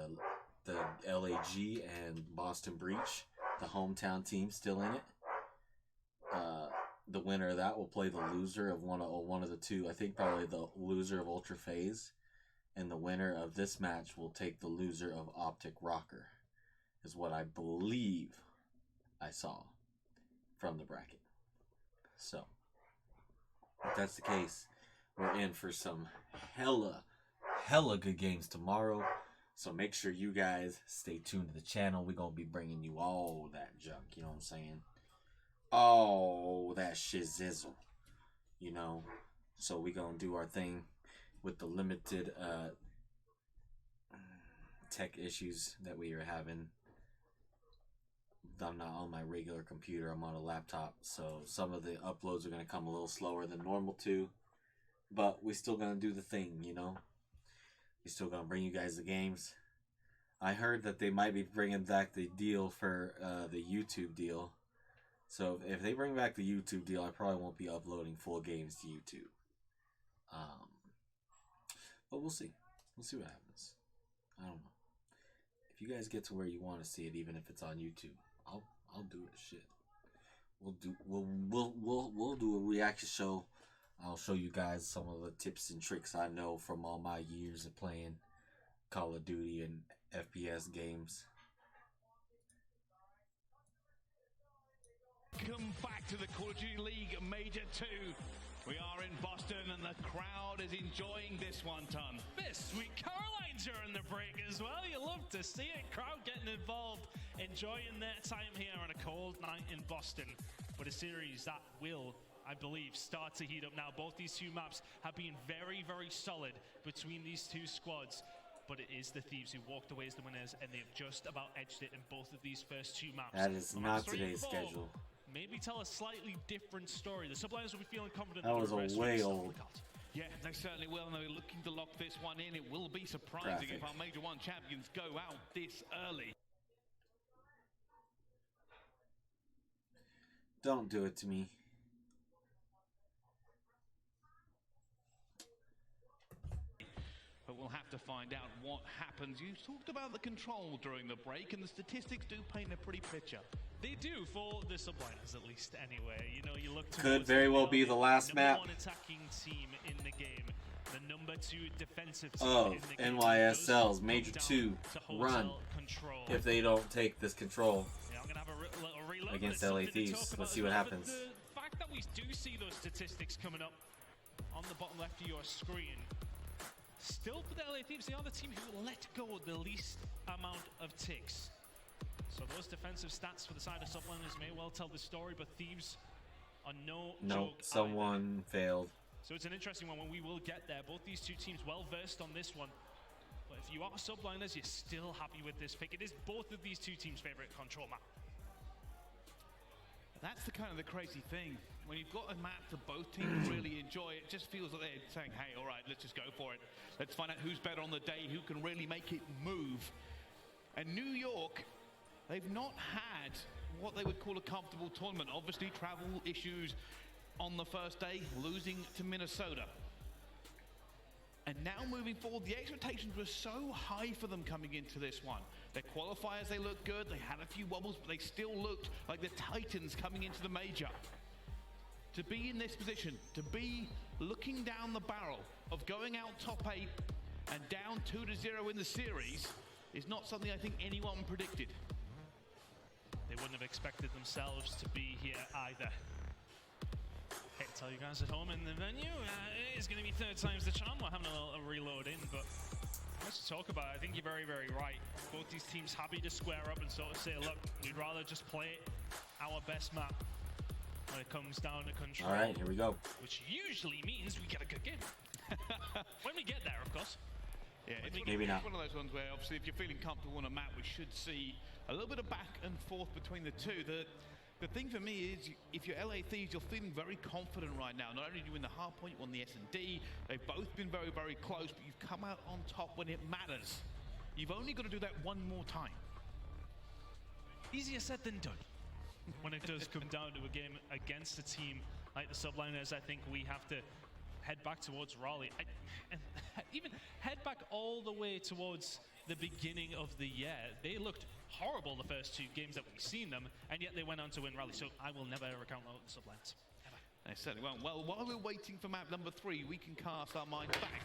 the LAG and Boston Breach, the hometown team still in it. The winner of that will play the loser of one of the two. I think probably the loser of Ultra Phase, and the winner of this match will take the loser of Optic Rocker, is what I believe I saw from the bracket. So, if that's the case, we're in for some hella good games tomorrow. So make sure you guys stay tuned to the channel. We're going to be bringing you all that junk, you know what I'm saying? All that shizzle, you know? So we're going to do our thing with the limited tech issues that we are having. I'm not on my regular computer. I'm on a laptop. So some of the uploads are going to come a little slower than normal too. But we're still going to do the thing, you know? We're still going to bring you guys the games. I heard that they might be bringing back the deal for the YouTube deal. So if they bring back the YouTube deal, I probably won't be uploading full games to YouTube. But we'll see. We'll see what happens. I don't know. If you guys get to where you want to see it, even if it's on YouTube, I'll do it. Shit. We'll do a reaction show. I'll show you guys some of the tips and tricks I know from all my years of playing Call of Duty and FPS games. Come back to the Call of Duty League Major 2. We are in Boston and the crowd is enjoying this one, Ton. Miss Sweet Caroline's here in the break as well. You love to see it. Crowd getting involved, enjoying their time here on a cold night in Boston. But a series that will, I believe, start to heat up now. Both these two maps have been very, very solid between these two squads. But it is the Thieves who walked away as the winners, and they've just about edged it in both of these first two maps. That is not today's schedule. Maybe tell a slightly different story. The Subliners will be feeling confident. That was a way old. Yeah, they certainly will. And they're looking to lock this one in. It will be surprising if our Major 1 champions go out this early. Don't do it to me. But we'll have to find out what happens. You talked about the control during the break, and the statistics do paint a pretty picture. They do, for the Subliners at least, anyway. You know, you look could very well be the last map. #1 attacking team in the game, the #2 defensive team of in the game. NYSL's Major 2 run control. if they don't take this control Yeah, I'm gonna have a little reload against There's LA something to Thieves. talk Let's about see as what well, happens. but the fact that we do see those statistics coming up on the bottom left of your screen, still for the LA Thieves, they are the team who let go the least amount of ticks. So those defensive stats for the side of Subliners may well tell the story, but Thieves are no joke someone either. failed. So it's an interesting one when we will get there. Both these two teams well versed on this one. But if you are Subliners, you're still happy with this pick. It is both of these two teams' favorite control map. That's the kind of the crazy thing. When you've got a map that both teams really enjoy, it just feels like they're saying, hey, all right, let's just go for it. Let's find out who's better on the day, who can really make it move. And New York they've not had what they would call a comfortable tournament. Obviously, travel issues on the first day, losing to Minnesota. And now moving forward, the expectations were so high for them coming into this one. Their qualifiers, they looked good. They had a few wobbles, but they still looked like the Titans coming into the major. To be in this position, to be looking down the barrel of going out top 8 and down 2-0 in the series is not something I think anyone predicted. They wouldn't have expected themselves to be here either. Hey, tell you guys at home in the venue, it is going to be third time's the charm. We're having a reload in, but let's talk about it. I think you're very, very right. Both these teams happy to square up and sort of say, look, we'd rather just play our best map when it comes down to control. All right, here we go. Which usually means we get a good game. When we get there, of course. Yeah, it's maybe not. One of those ones where obviously if you're feeling comfortable on a map, we should see a little bit of back and forth between the two. The thing for me is, if you're LA Thieves, you're feeling very confident right now. Not only do you win the hard point, you won the S&D. They've both been very, very close, but you've come out on top when it matters. You've only got to do that one more time. Easier said than done. When it does come down to a game against a team like the Subliners, I think we have to head back towards Raleigh. And even head back all the way towards the beginning of the year. They looked horrible the first 2 games that we've seen them, and yet they went on to win Raleigh. So I will never ever count out the Subliners. Ever. They certainly won't. Well, while we're waiting for map number 3, we can cast our minds back.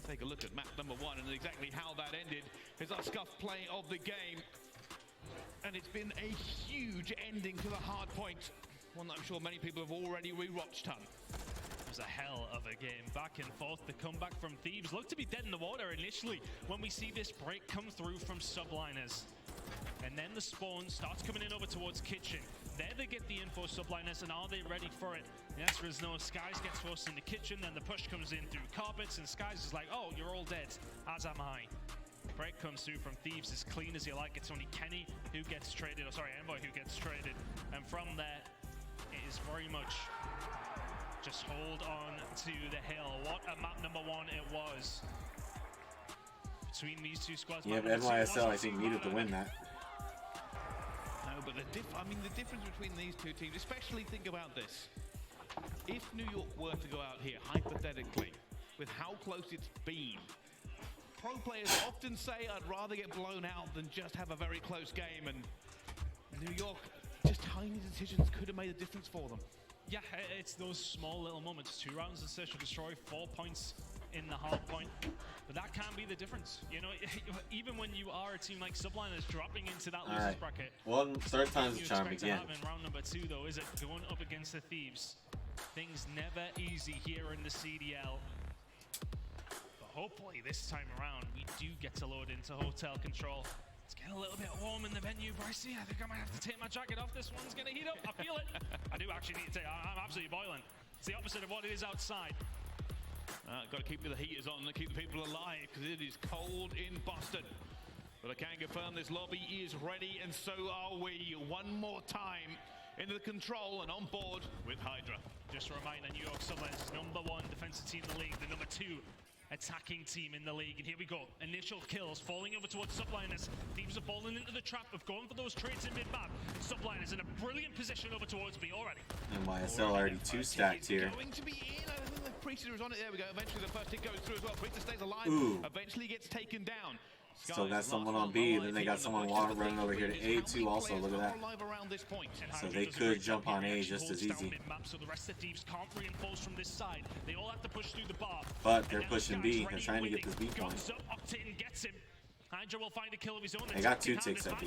Take a look at map number 1 and exactly how that ended. Here's our scuff play of the game. And it's been a huge ending to the hard point. One that I'm sure many people have already re-watched on. It was a hell of a game, back and forth. The comeback from Thieves looked to be dead in the water initially when we see this break come through from Subliners. And then the spawn starts coming in over towards Kitchen. There they get the info, Subliners, and are they ready for it? The answer is no. Skies gets forced into Kitchen, then the push comes in through Carpets, and Skies is like, oh, you're all dead, as am I. Break comes through from Thieves as clean as you like. It's only Kenny who gets traded, or sorry, Envoy who gets traded. And from there, it is very much just hold on to the hill. What a map number 1 it was. Between these two squads. Yeah, but NYSL, I think, needed to win that. No, but the difference between these two teams, especially think about this. If New York were to go out here, hypothetically, with how close it's been, pro players often say, I'd rather get blown out than just have a very close game, and New York, just tiny decisions could have made a difference for them. Yeah, it's those small little moments. 2 rounds in Search and Destroy, 4 points in the hard point. But that can be the difference. You know, even when you are a team like Subliners dropping into that losers bracket. Well, third time's the charm again. In round number 2, though, is it going up against the Thieves? Things never easy here in the CDL. But hopefully this time around, we do get to load into hotel control. It's getting a little bit warm in the venue, Brycey. I think I might have to take my jacket off. This one's going to heat up. I feel it. I do actually need to take it. I'm absolutely boiling. It's the opposite of what it is outside. Got to keep the heaters on and keep the people alive because it is cold in Boston. But I can confirm this lobby is ready, and so are we. One more time into the control and on board with Hydra. Just a reminder, New York Subliners is #1 defensive team in the league, the #2 attacking team in the league. And here we go. Initial kills falling over towards Subliners. Thieves are falling into the trap of going for those trades in mid-map. Subliners in a brilliant position over towards B already. NYSL already 2 stacked here. Going to be in. I think the Priester is on it. There we go. Eventually the first hit goes through as well. Priester stays alive. Ooh. Eventually gets taken down. Still got someone on B, then they got someone running over here to A too also, look at that. So they could jump on A just as easy. So the rest of the Thieves can't reinforce from this side. They all have to push through the bar. But they're pushing B, they're trying to get this B point. Gets him. Hydra will find a kill of his own. They got 2 ticks at B.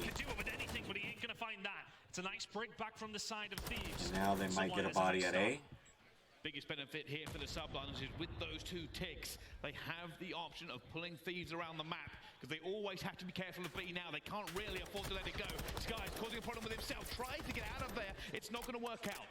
But he ain't gonna find that. It's a nice break back from the side of Thieves. And now they might get a body at A. Biggest benefit here for the Subliners is with those 2 ticks, they have the option of pulling Thieves around the map because they always have to be careful of B now. They can't really afford to let it go. Sky's causing a problem with himself, trying to get out of there. It's not going to work out.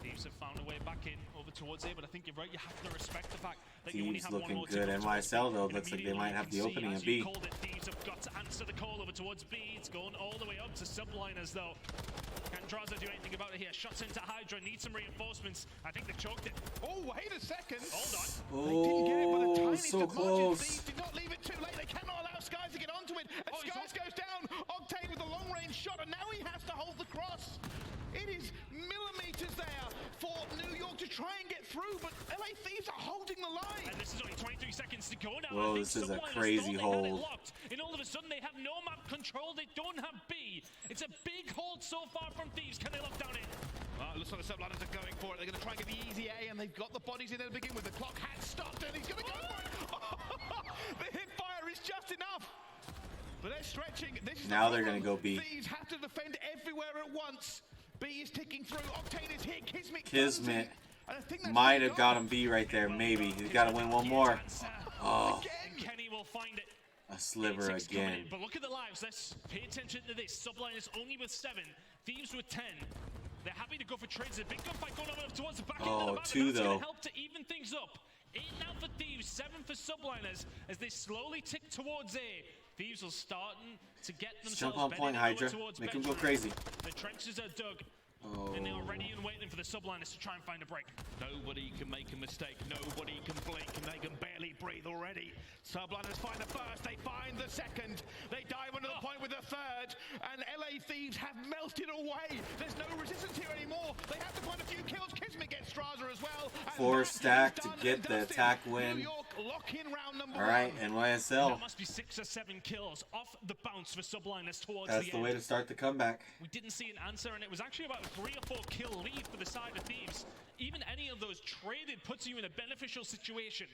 Thieves have found a way back in over towards A, but I think you're right. You have to respect the fact that you only Thieves have one looking more good. NYSL though looks like they might have the opening in B. Thieves have got to answer the call over towards B. It's going all the way up to Subliners though. Can Draza do anything about it here? Shots into Hydra, needs some reinforcements. I think they've choked it. Oh, wait a second. Hold on. They didn't get it by the tiniest so of margins. close. Thieves did not leave it too late. They cannot allow Skies to get onto it. Skies goes down. Octane with a long-range shot, and now he has to hold the cross. It is millimeters there for New York to try and get through, but LA Thieves are holding the line. And this is only 23 seconds to go now. Whoa, this is a crazy hold. And all of a sudden they have no map control. They don't have B. It's a big hold so far from Thieves. Can they lock down in? Well, it looks like the subliners are going for it. They're going to try and get the easy A, and they've got the bodies in there to begin with. The clock has stopped, and he's going to go for it. The hip fire is just enough. But they're stretching. This is now they're going to go B. Thieves have to defend everywhere at once. B is ticking through. Octane is hit. Kismet might have got him B right there. Maybe he's got to win one more. Oh, Kenny will find it. a sliver again. But look at the lives. Let's pay attention to this. Sublime is only with 7. Thieves with 10. They're happy to go for trades. A big gunfight going on towards the back end of the map. 2 That's though. going to help to even things up. 8 now for Thieves, 7 for Subliners as they slowly tick towards A. Thieves will start to get themselves jump on point, Hydra. Make him go crazy. The trenches are dug. And they are ready and waiting for the Subliners to try and find a break. Nobody can make a mistake. Nobody can blink, and they can barely breathe already. Subliners find the first. They find the second. They dive under the point with the third. And LA Thieves have melted away. There's no resistance here anymore. They have to find a few kills. Kismet gets Straza as well. 4 stack to get the attack win. All right, NYSL. There must be 6 or 7 kills off the bounce for Subliners towards That's the the end. way to start the comeback. We didn't see an answer, and it was actually about a 3 or 4 kill lead for the side of Thieves. Even any of those traded puts you in a beneficial situation,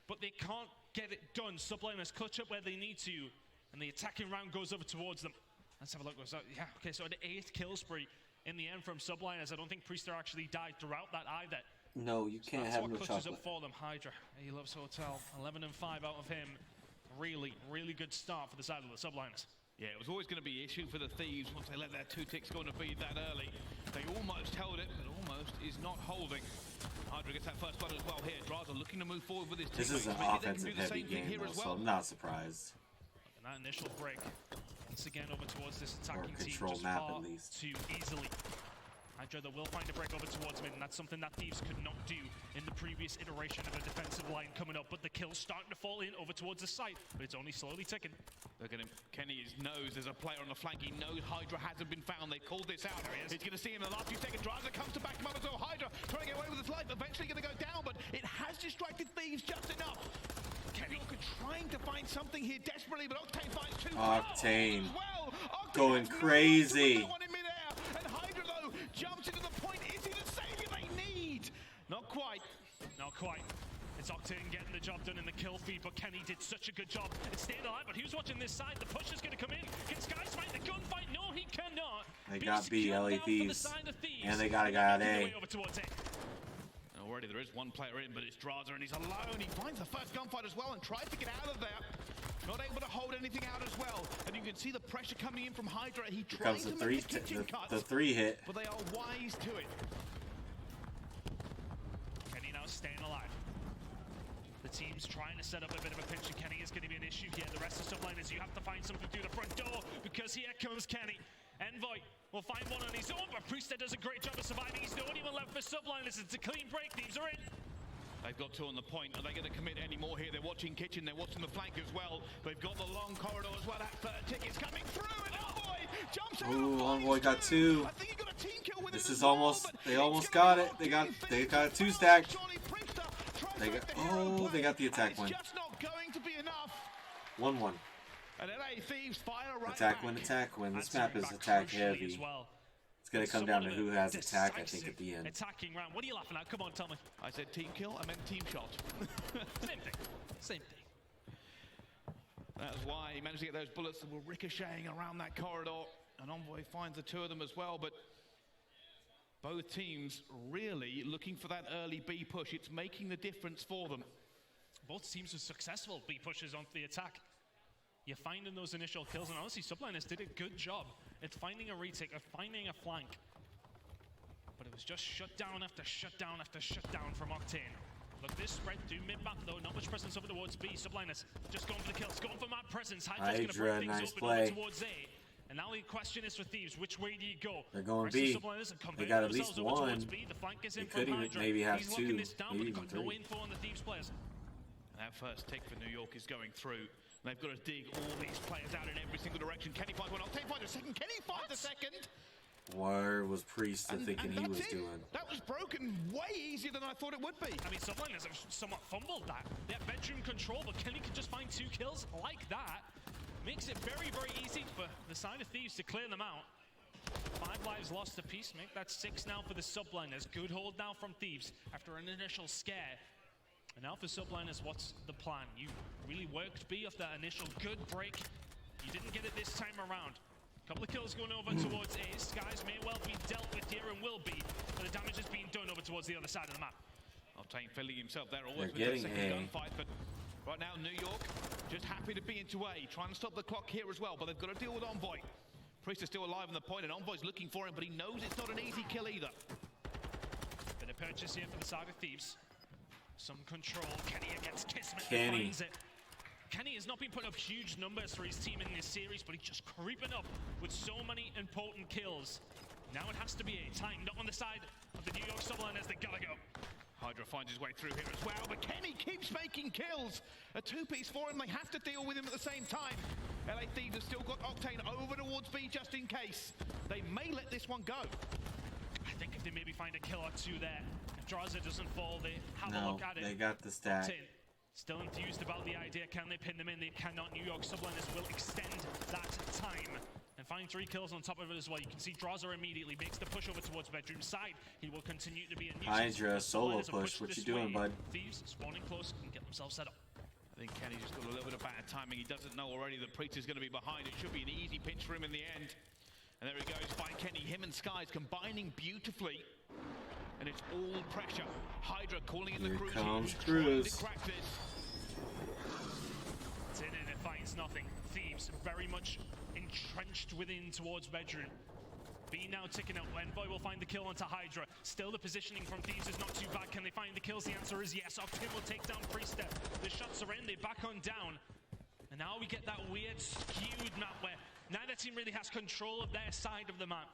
but they can't get it done. Subliners clutch up where they need to, and the attacking round goes over towards them. Let's have a look. Yeah, okay, so an 8th kill spree in the end from Subliners. I don't think Priester actually died throughout that either. No, you can't have no clutches chocolate. up for them. Hydra, he loves Hotel. 11 and 5 out of him. Really, really good start for the side of the Subliners. Yeah, it was always going to be an issue for the Thieves once they let their 2 ticks go on a beat that early. They almost held it, but almost is not holding. Hydra gets that first blood as well here. Draza looking to move forward with his This is an offensive heavy game, though, so I'm not surprised. And that initial break, once again over towards this attacking team, control just map far at least. too easily. Hydra, they will find a break over towards mid, and that's something that Thieves could not do in the previous iteration of a defensive line coming up. But the kill's starting to fall in over towards the site, but it's only slowly ticking. Look at him. Kenny knows there's a player on the flank. He knows Hydra hasn't been found. They called this out. He's going to see him in the last few seconds. Draza comes to back him up as well. Hydra trying to get away with his life. Eventually going to go down, but it has distracted Thieves just enough. Kenny trying to find something here desperately, but Octane finds 2. Octane Well, going crazy. And Hydra, though, jumps into the point. Is he the savior they need? Not quite. Not quite. It's Octane getting the job done in the kill feed, but Kenny did such a good job at staying alive. But he was watching this side. The push is going to come in. Can Skies fight the gunfight? No, he cannot. They got B, LA Thieves. And they got a guy at A. Already there is one player in, but it's Draza, and he's alone. He finds the first gunfight as well and tries to get out of there. Not able to hold anything out as well. And you can see the pressure coming in from Hydra. He tries to make the kitchen cuts, the 3 hit. but they are wise to it. Kenny now staying alive. The team's trying to set up a bit of a pinch, and Kenny is going to be an issue here. The rest of Subliners, you have to find something through the front door, because here comes Kenny. Envoy will find one on his own, but Priester does a great job of surviving. He's the only one left for Subliners. It's a clean break. Thieves are in. They've got 2 on the point. Are they going to commit any more here? They're watching Kitchen. They're watching the flank as well. They've got the long corridor as well. That 3rd tick is coming through, and Envoy jumps out. Ooh, Envoy got 2. I think he got a team kill with This it is as well, almost, but they almost it's got gonna it. be They got 2 stacked. Surely Priester tries They to got, make the hero oh, they play, got the attack and win. it's just not going to be enough. 1-1. And LA Thieves fire right Attack back. win, attack win. This Answering map is back attack crucially heavy. as well. It's going to come down to who has attack, I think, at the end. Attacking round. What are you laughing at? Come on, tell me. I said team kill, I meant team shot. Same thing. Same thing. That's why he managed to get those bullets that were ricocheting around that corridor. And Envoy finds the 2 of them as well, but both teams really looking for that early B push. It's making the difference for them. Both teams were successful B pushes onto the attack. You're finding those initial kills, and honestly, Subliners did a good job at finding a retake, at finding a flank. But it was just shut down after shut down after shut down from Octane. Look, this spread through mid-map, though, not much presence over towards B. Subliners just going for the kills, going for map presence. Hydra's going to break things nice open play. over towards A. And now the question is for Thieves, which way do you go? They're going B. They got at least 1. The flank is They in could from even Hydra. maybe have He's 2, locking this down, maybe but even they've got no 3. info on the Thieves players. And that first tick for New York is going through. They've got to dig all these players out in every single direction. Kenny finds one, Octane finds a second, Kenny finds a second! Where was Priest thinking he was it. doing? That was broken way easier than I thought it would be. I mean, Subliners have somewhat fumbled that. They have bedroom control, but Kenny can just find 2 kills like that. Makes it very, very easy for the side of Thieves to clear them out. 5 lives lost apiece, make that 6 now for the Subliners. Good hold now from Thieves after an initial scare. And now for Subliners, what's the plan? You really worked B off that initial good break. You didn't get it this time around. Couple of kills going over towards A. Skies may well be dealt with here and will be, but the damage is being done over towards the other side of the map. Octane feeling himself there always They're with that second getting gunfight, but right now New York just happy to be into A, trying to stop the clock here as well, but they've got to deal with Envoy. Priest is still alive on the point, and Envoy's looking for him, but he knows it's not an easy kill either. Bit of purchase here for the side of Thieves. Some control. Kenny against Kismet. Kenny. Finds it. Kenny has not been putting up huge numbers for his team in this series, but he's just creeping up with so many important kills. Now it has to be a time, not on the side of the New York Subliners. They gotta go. Hydra finds his way through here as well, but Kenny keeps making kills. A 2-piece for him, they have to deal with him at the same time. LA Thieves have still got Octane over towards B just in case. They may let this one go. I think if they maybe find a kill or 2 there, if Draza doesn't fall, they have a No, look at it. they got the stack. Octane still enthused about the idea. Can they pin them in? They cannot. New York Subliners will extend that time and find 3 kills on top of it as well. You can see Draza immediately makes the push over towards bedroom side. He will continue to be a nuisance. Hydra solo Subliners are push. pushed What you this doing, way. bud? Thieves spawning close can get themselves set up. I think Kenny's just got a little bit of bad timing. He doesn't know already that Priest is going to be behind. It should be an easy pinch for him in the end. And there he goes by Kenny. Him and Skies combining beautifully. And it's all pressure. Hydra calling in the Here Cruise. comes He's trying Cruise. to crack this. It's in and it finds nothing. Thieves very much entrenched within towards bedroom. B now ticking out. Envoy will find the kill onto Hydra. Still the positioning from Thieves is not too bad. Can they find the kills? The answer is yes. Octane will take down Priest. The shots are in. They back on down. And now we get that weird skewed map where neither team really has control of their side of the map.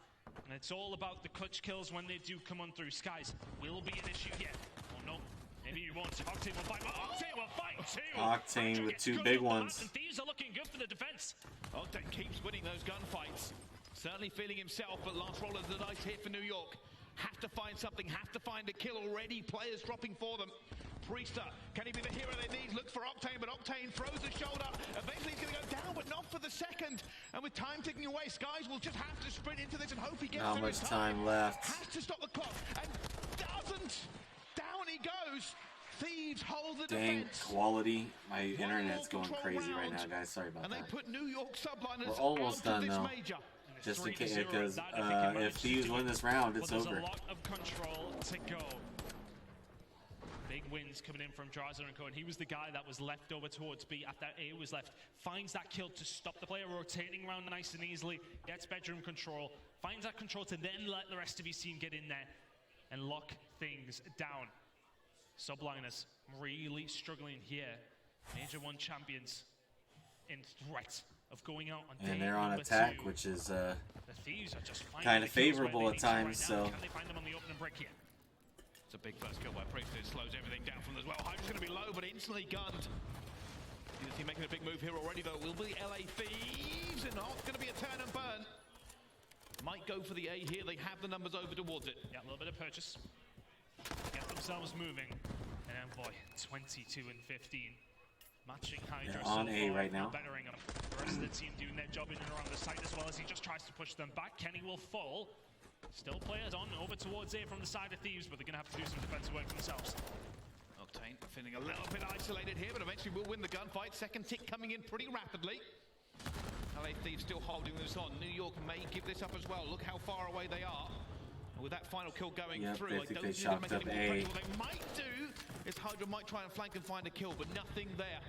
And it's all about the clutch kills when they do come on through. Skies will be an issue here. Oh no. Maybe you won't. Octane will fight. Octane will fight too. Octane with 2 big ones. And Thieves are looking good for the defense. Octane keeps winning those gunfights. Certainly feeling himself, but last roll of the dice here for New York. Have to find something, have to find a kill already. Players dropping for them. Priester, can he be the hero they need? Looks for Octane, but Octane throws the shoulder. Eventually he's going to go down, but not for the second. And with time ticking away, Skies will just have to sprint into this and hope he gets Not through much his time left. Has to stop the clock, and doesn't. Down he goes. Thieves hold the Dang defense. quality. My One internet's more going control crazy right round, now, guys. Sorry about and that. they put New York Subliners We're almost out of done, this though. major. Just in 3-0 case, at because that, if he can manage if to Thieves do win it. this round, But it's there's over. a lot of control to go. Big wins coming in from Draza and Co. And he was the guy that was left over towards B after A was left. Finds that kill to stop the player rotating around nice and easily. Gets bedroom control. Finds that control to then let the rest of his team get in there and lock things down. Subliners really struggling here. Major 1 champions in threat of going out on And day they're on number attack, 2. which is The Thieves are just kind of favorable at times. So Can they find them on the opening break here? It's a big first kill by Priest. It slows everything down from as well. Hydra's going to be low, but instantly gunned. Is he making a big move here already, though? Will be LA Thieves, and not going to be a turn and burn. Might go for the A here. They have the numbers over towards it. Yeah, a little bit of purchase. Get themselves moving. And Envoy, 22 and 15. Matching Hydra They're on so A far, right now. bettering them. The rest of the team doing their job in and around the site as well as he just tries to push them back. Kenny will fall. Still players on over towards A from the side of Thieves, but they're going to have to do some defensive work themselves. Octane feeling a little bit isolated here, but eventually will win the gunfight. Second tick coming in pretty rapidly. LA Thieves still holding this on. New York may give this up as well. Look how far away they are. And with that final kill going Yep, through, they I think don't they think they'll make shocked any up more A. pressure. What they might do is Hydra might try and flank and find a kill, but nothing there.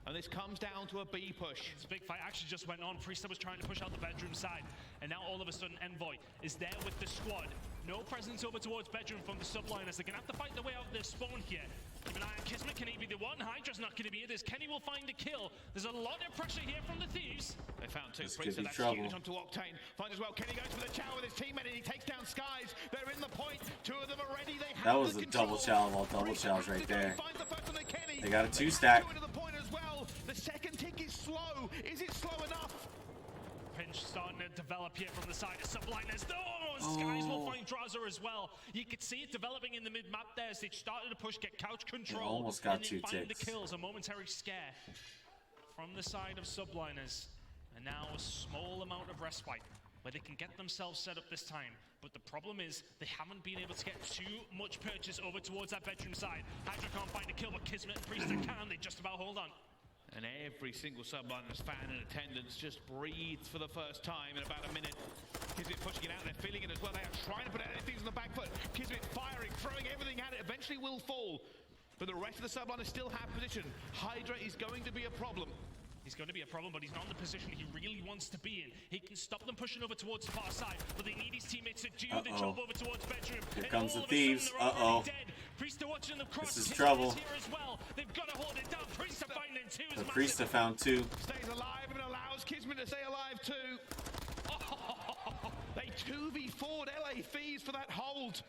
And this comes down to a B push. This big fight actually just went on. Priester was trying to push out the bedroom side, and now all of a sudden Envoy is there with the squad. No presence over towards bedroom from the subliners. They're going to have to fight their way out of their spawn here. Keep an eye on Kismet. Can he be the one? Hydra's not going to be it. As Kenny will find a kill. There's a lot of pressure here from the Thieves. They found 2. This could Priester, be that's trouble. huge onto Octane. Finds as well. Kenny goes for the chow with his teammate and he takes down Skies. They're in the point. 2 of them are ready. They have that was the a double control. chow of all double chows right there. Finds the first one to Kenny. They got a 2-stack. 2 into the point as well. The second tick is slow. Is it slow enough? Pinch starting to develop here from the side of Subliners. Oh, Skies will find Draza as well. You could see it developing in the mid-map there as they started to push, get couch control. Almost got and then 2 find ticks. the kills, a momentary scare from the side of Subliners. And now a small amount of respite where they can get themselves set up this time. But the problem is they haven't been able to get too much purchase over towards that bedroom side. Hydra can't find a kill, but Kismet and Priester can. They just about hold on. And every single Subliners fan in attendance just breathes for the first time in about a minute. Kismet pushing it out, they're feeling it as well. They are trying to put Thieves on the back foot. Kismet firing, throwing everything at it, eventually will fall. But the rest of the Subliners still have position. Hydra is going to be a problem. He's going to be a problem, but he's not in the position he really wants to be in. He can stop them pushing over towards the far side, but they need his teammates to do the job over towards bedroom. Here and comes the all of a Thieves. sudden, they're already dead. Priester watching them cross. This is His trouble. Here as well. They've got to hold it down. Priester finding 2 is The massive. Priester found 2. Stays alive and allows Kismet to stay alive too. Oh, they 2v4'd LA Thieves for that hold.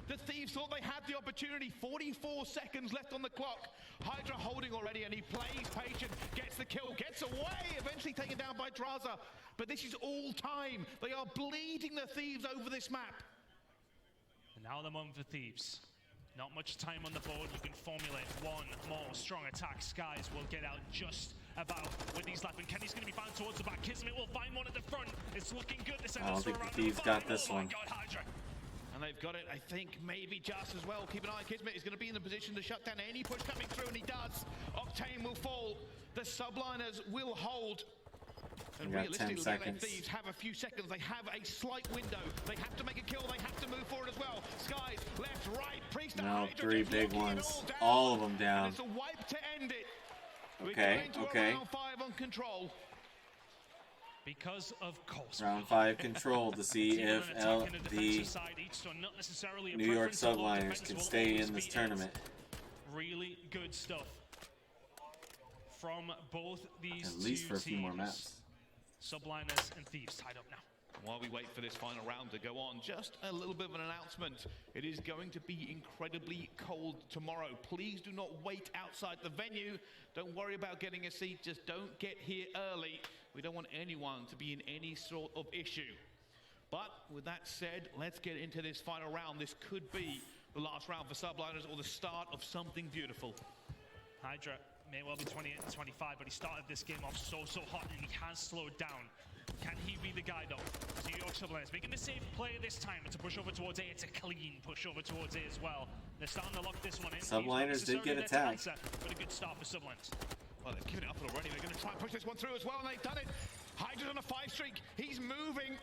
The Thieves thought they had the opportunity. 44 seconds left on the clock. Hydra holding already, and he plays patient, gets the kill, gets away, eventually taken down by Draza. But this is all time. They are bleeding the Thieves over this map. And now the moment for Thieves. Not much time on the board. You can formulate one more strong attack. Skies will get out just about with these left. And Kenny's going to be found towards the back. Kismet will find one at the front. It's looking good. This I don't think the Thieves got this one. God, Hydra. And they've got it, I think, maybe just as well. Keep an eye on Kismet. He's going to be in the position to shut down any push coming through, and he does. Octane will fall. The Subliners will hold. And realistically, the Thieves have a few seconds. They have a slight window. They have to make a kill. They have to move forward as well. Skies, left, right, Priest, No, Hydra 3 just big locking it ones. all All of them down. And it's a wipe to end it. Okay, We're going to round 5 on control. Because of course. Round 5 control to see if the New York Subliners can stay in this tournament. Really good stuff from both these At least two for a few more teams. maps. Subliners and Thieves tied up now. While we wait for this final round to go on, just a little bit of an announcement. It is going to be incredibly cold tomorrow. Please do not wait outside the venue. Don't worry about getting a seat. Just don't get here early. We don't want anyone to be in any sort of issue. But with that said, let's get into this final round. This could be the last round for Subliners or the start of something beautiful. Hydra may well be 28 and 25, but he started this game off so hot, and he has slowed down. Can he be the guy though? New York Subliners making the safe play this time to push over towards A. It's a clean push over towards A as well. They're starting to lock this one in. Subliners did get attacked. But a good start for Subliners. Well, they've given it up already. They're going to try and push this one through as well, and they've done it. Hydra's on a 5 streak. He's moving.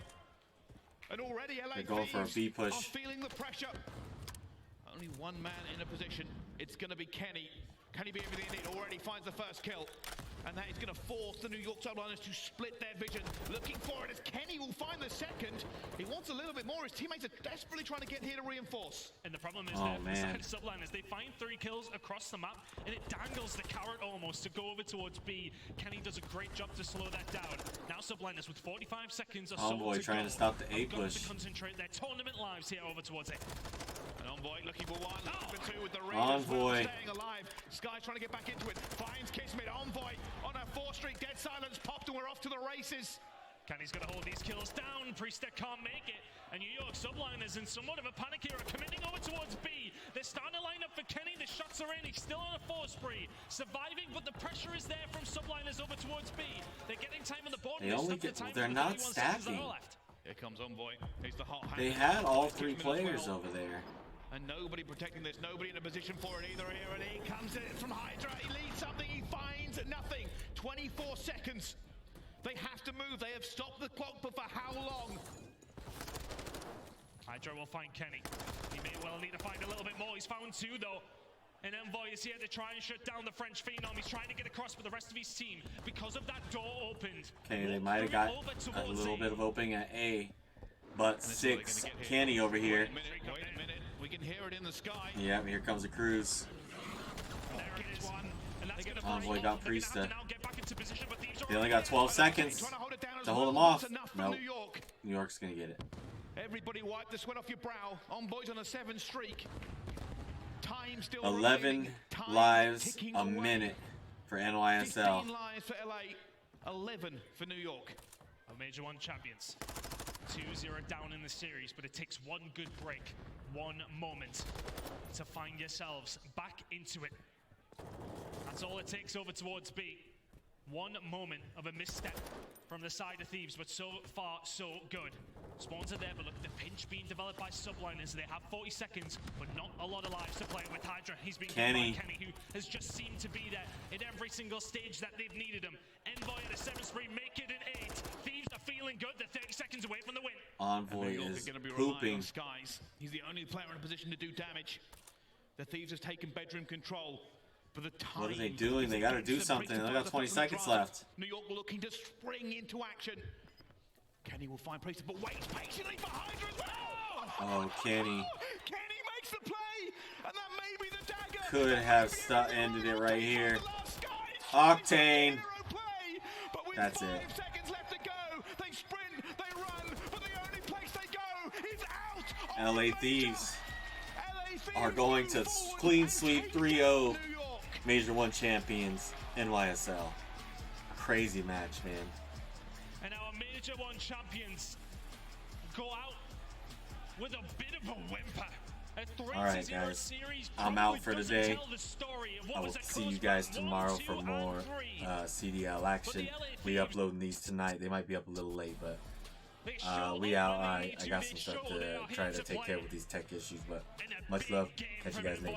And already LA They're going for a B Thieves push. are feeling the pressure. Only one man in a position. It's going to be Kenny. Can he be everything he needs? Already finds the first kill. And that is going to force the New York Subliners to split their vision. Looking for it as Kenny will find the second. He wants a little bit more. His teammates are desperately trying to get here to reinforce. And the problem is Oh, man. the Subliners, they find 3 kills across the map, and it dangles the carrot almost to go over towards B. Kenny does a great job to slow that down. Now Subliners with 45 seconds or so Envoy to trying go. to stop the A Have got push. to concentrate their tournament lives here over towards A. And Envoy looking for one, looking for 2 with the ring. Envoy. Staying alive. Sky trying to get back into it. Finds Kismet. Envoy on a 4 streak. Dead silence popped, and we're off to the races. Kenny's got to hold these kills down. Priester can't make it. And New York Subliners in somewhat of a panic here are committing over towards B. They're starting to line up for Kenny. The shots are in. He's still on a 4 spree. Surviving, but the pressure is there from Subliners over towards B. They're getting time on the board. They only get, they're not stacking. Here comes Envoy. He's the hot hand. They had all 3 players over there. And nobody protecting this, nobody in a position for it either here. And here comes it from Hydra. He leads something, he finds nothing. 24 seconds. They have to move. They have stopped the clock, but for how long? Hydra will find Kenny. He may well need to find a little bit more. He's found 2 though. And Envoy is here to try and shut down the French Phenom. He's trying to get across, but the rest of his team, because of that door opened. Okay, they might have got a little bit of opening at A. But 6, Kenny over here. Wait a minute. We can hear it in the sky. Yeah, here comes a cruise. There it is. And that's gonna Envoy got Priester. now get back into position, but Thieves They only got 12 seconds Trying to hold it down as to hold well. them off. That's enough for Nope. New York. New York's gonna get it. Everybody wipe the sweat off your brow. Envoy's on a 7 streak. Time still 11 remaining. Time lives ticking a away. minute for NYSL. 15 lives for LA, 11 for New York. Our Major 1 champions. 2-0 down in the series, but it takes one good break, one moment to find yourselves back into it. That's all it takes over towards B. One moment of a misstep from the side of Thieves, but so far, so good. Spawns are there, but look at the pinch being developed by subliners. They have 40 seconds, but not a lot of lives to play with Hydra. He's being killed by Kenny, who has just seemed to be there in every single stage that they've needed him. Envoy at a 7 spree, make it an 8. Thieves are feeling good. They're 30 seconds away from the win. Envoy is going to be pooping. Skies. He's the only player in a position to do damage. The Thieves has taken bedroom control. For the time, What are they doing? They got to do something. They got 20 seconds left. New York looking to spring into action. Kenny will find places, but waits patiently for Hydra as well. Oh, Kenny. Kenny makes the play, and that may be the dagger. Could have ended it right here. Octane. That's it. 5 seconds left to go. They sprint, they run, but the only place they go is out. LA Thieves are going to clean sweep 3-0 Major 1 champions NYSL. Crazy match, man. And our Major 1 champions go out with a bit of a whimper. All right, guys. I'm out for today. I will see you guys tomorrow for more CDL action. We uploading these tonight. They might be up a little late, but we out. I got some stuff to try to take care of with these tech issues, but much love. Catch you guys later.